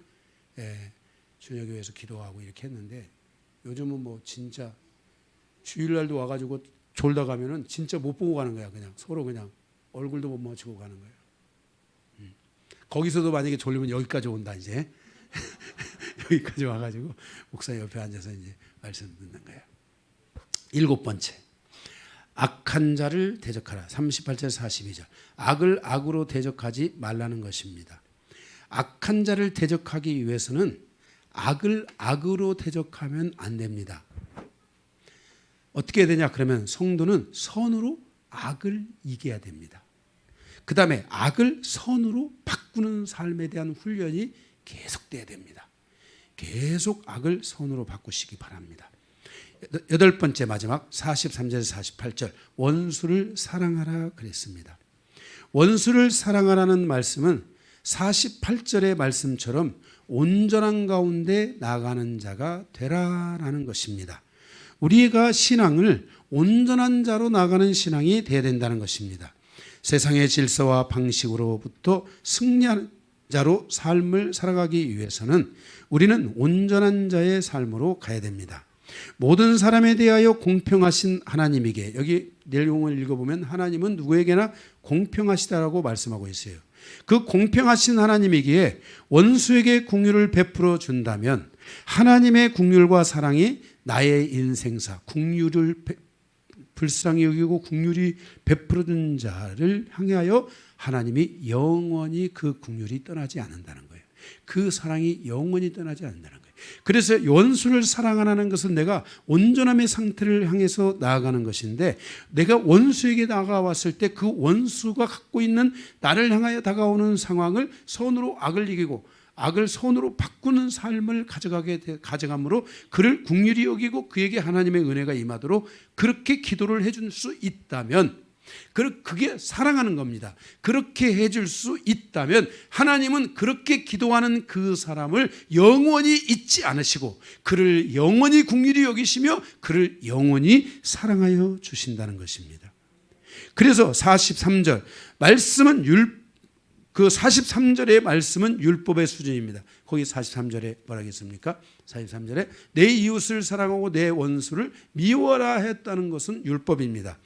예, 준혁이 위해서 기도하고 이렇게 했는데 요즘은 뭐 진짜 주일날도 와가지고 졸다 가면은 진짜 못 보고 가는 거야. 그냥 서로 그냥 얼굴도 못 마주치고 가는 거예요. 거기서도 만약에 졸리면 여기까지 온다 이제 여기까지 와가지고 목사 옆에 앉아서 이제 말씀 듣는 거예요. 7번째, 악한 자를 대적하라. 38절 42절. 악을 악으로 대적하지 말라는 것입니다. 악한 자를 대적하기 위해서는 악을 악으로 대적하면 안 됩니다. 어떻게 해야 되냐? 그러면 성도는 선으로 악을 이겨야 됩니다. 그 다음에 악을 선으로 바꾸는 삶에 대한 훈련이 계속돼야 됩니다. 계속 악을 선으로 바꾸시기 바랍니다. 8번째 마지막 43절에서 48절 원수를 사랑하라 그랬습니다. 원수를 사랑하라는 말씀은 48절의 말씀처럼 온전한 가운데 나가는 자가 되라라는 것입니다. 우리가 신앙을 온전한 자로 나가는 신앙이 되어야 된다는 것입니다. 세상의 질서와 방식으로부터 승리하는 자로 삶을 살아가기 위해서는 우리는 온전한 자의 삶으로 가야 됩니다. 모든 사람에 대하여 공평하신 하나님에게, 여기 내용을 읽어보면 하나님은 누구에게나 공평하시다라고 말씀하고 있어요. 그 공평하신 하나님에게 원수에게 긍휼을 베풀어 준다면 하나님의 긍휼과 사랑이 나의 인생사, 긍휼을 불쌍히 여기고 긍휼이 베풀어 준 자를 향하여 하나님이 영원히 그 긍휼이 떠나지 않는다는 거예요. 그 사랑이 영원히 떠나지 않는다는 거예요. 그래서 원수를 사랑하는 것은 내가 온전함의 상태를 향해서 나아가는 것인데, 내가 원수에게 다가왔을 때 그 원수가 갖고 있는 나를 향하여 다가오는 상황을 선으로 악을 이기고 악을 선으로 바꾸는 삶을 가져감으로 그를 긍휼히 여기고 그에게 하나님의 은혜가 임하도록 그렇게 기도를 해줄 수 있다면, 그게 사랑하는 겁니다. 그렇게 해줄 수 있다면 하나님은 그렇게 기도하는 그 사람을 영원히 잊지 않으시고 그를 영원히 긍휼히 여기시며 그를 영원히 사랑하여 주신다는 것입니다. 그래서 43절 말씀은 그 43절의 말씀은 율법의 수준입니다. 거기 43절에 뭐라 했습니까? 43절에 내 이웃을 사랑하고 내 원수를 미워하라 했다는 것은 율법입니다.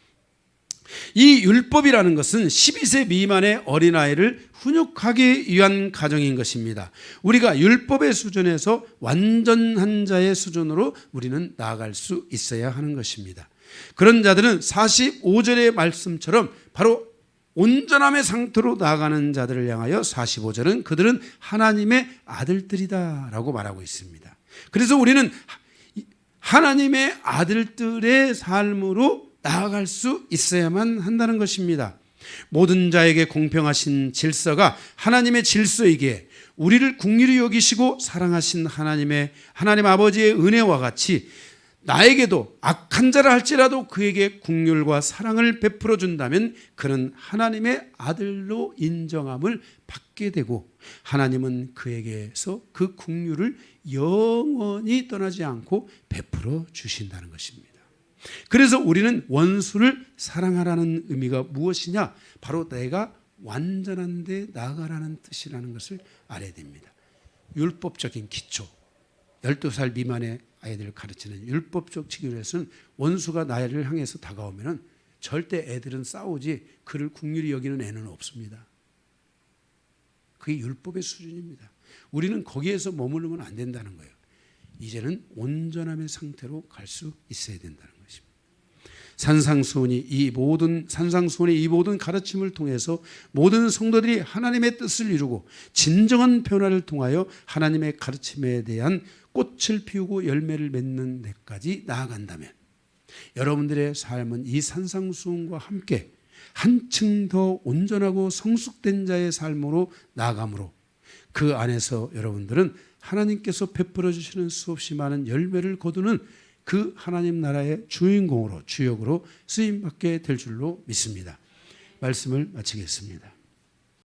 이 율법이라는 것은 12세 미만의 어린아이를 훈육하기 위한 가정인 것입니다. 우리가 율법의 수준에서 완전한 자의 수준으로 우리는 나아갈 수 있어야 하는 것입니다. 그런 자들은 45절의 말씀처럼 바로 온전함의 상태로 나아가는 자들을 향하여 45절은 그들은 하나님의 아들들이다 라고 말하고 있습니다. 그래서 우리는 하나님의 아들들의 삶으로 나아갈 수 있어야만 한다는 것입니다. 모든 자에게 공평하신 질서가 하나님의 질서이기에 우리를 긍휼히 여기시고 사랑하신 하나님 아버지의 은혜와 같이 나에게도 악한 자라 할지라도 그에게 긍휼과 사랑을 베풀어 준다면 그는 하나님의 아들로 인정함을 받게 되고 하나님은 그에게서 그 긍휼을 영원히 떠나지 않고 베풀어 주신다는 것입니다. 그래서 우리는 원수를 사랑하라는 의미가 무엇이냐? 바로 내가 완전한 데 나아가라는 뜻이라는 것을 알아야 됩니다. 율법적인 기초, 12살 미만의 아이들을 가르치는 율법적 치료에서는 원수가 나를 향해서 다가오면 절대 애들은 싸우지 그를 긍휼히 여기는 애는 없습니다. 그게 율법의 수준입니다. 우리는 거기에서 머무르면 안 된다는 거예요. 이제는 온전함의 상태로 갈 수 있어야 된다는 것입니다. 산상수훈의 이 모든 가르침을 통해서 모든 성도들이 하나님의 뜻을 이루고 진정한 변화를 통하여 하나님의 가르침에 대한 꽃을 피우고 열매를 맺는 데까지 나아간다면 여러분들의 삶은 이 산상수훈과 함께 한층 더 온전하고 성숙된 자의 삶으로 나아가므로 그 안에서 여러분들은 하나님께서 베풀어 주시는 수없이 많은 열매를 거두는 그 하나님 나라의 주인공으로 주역으로 쓰임받게 될 줄로 믿습니다. 말씀을 마치겠습니다.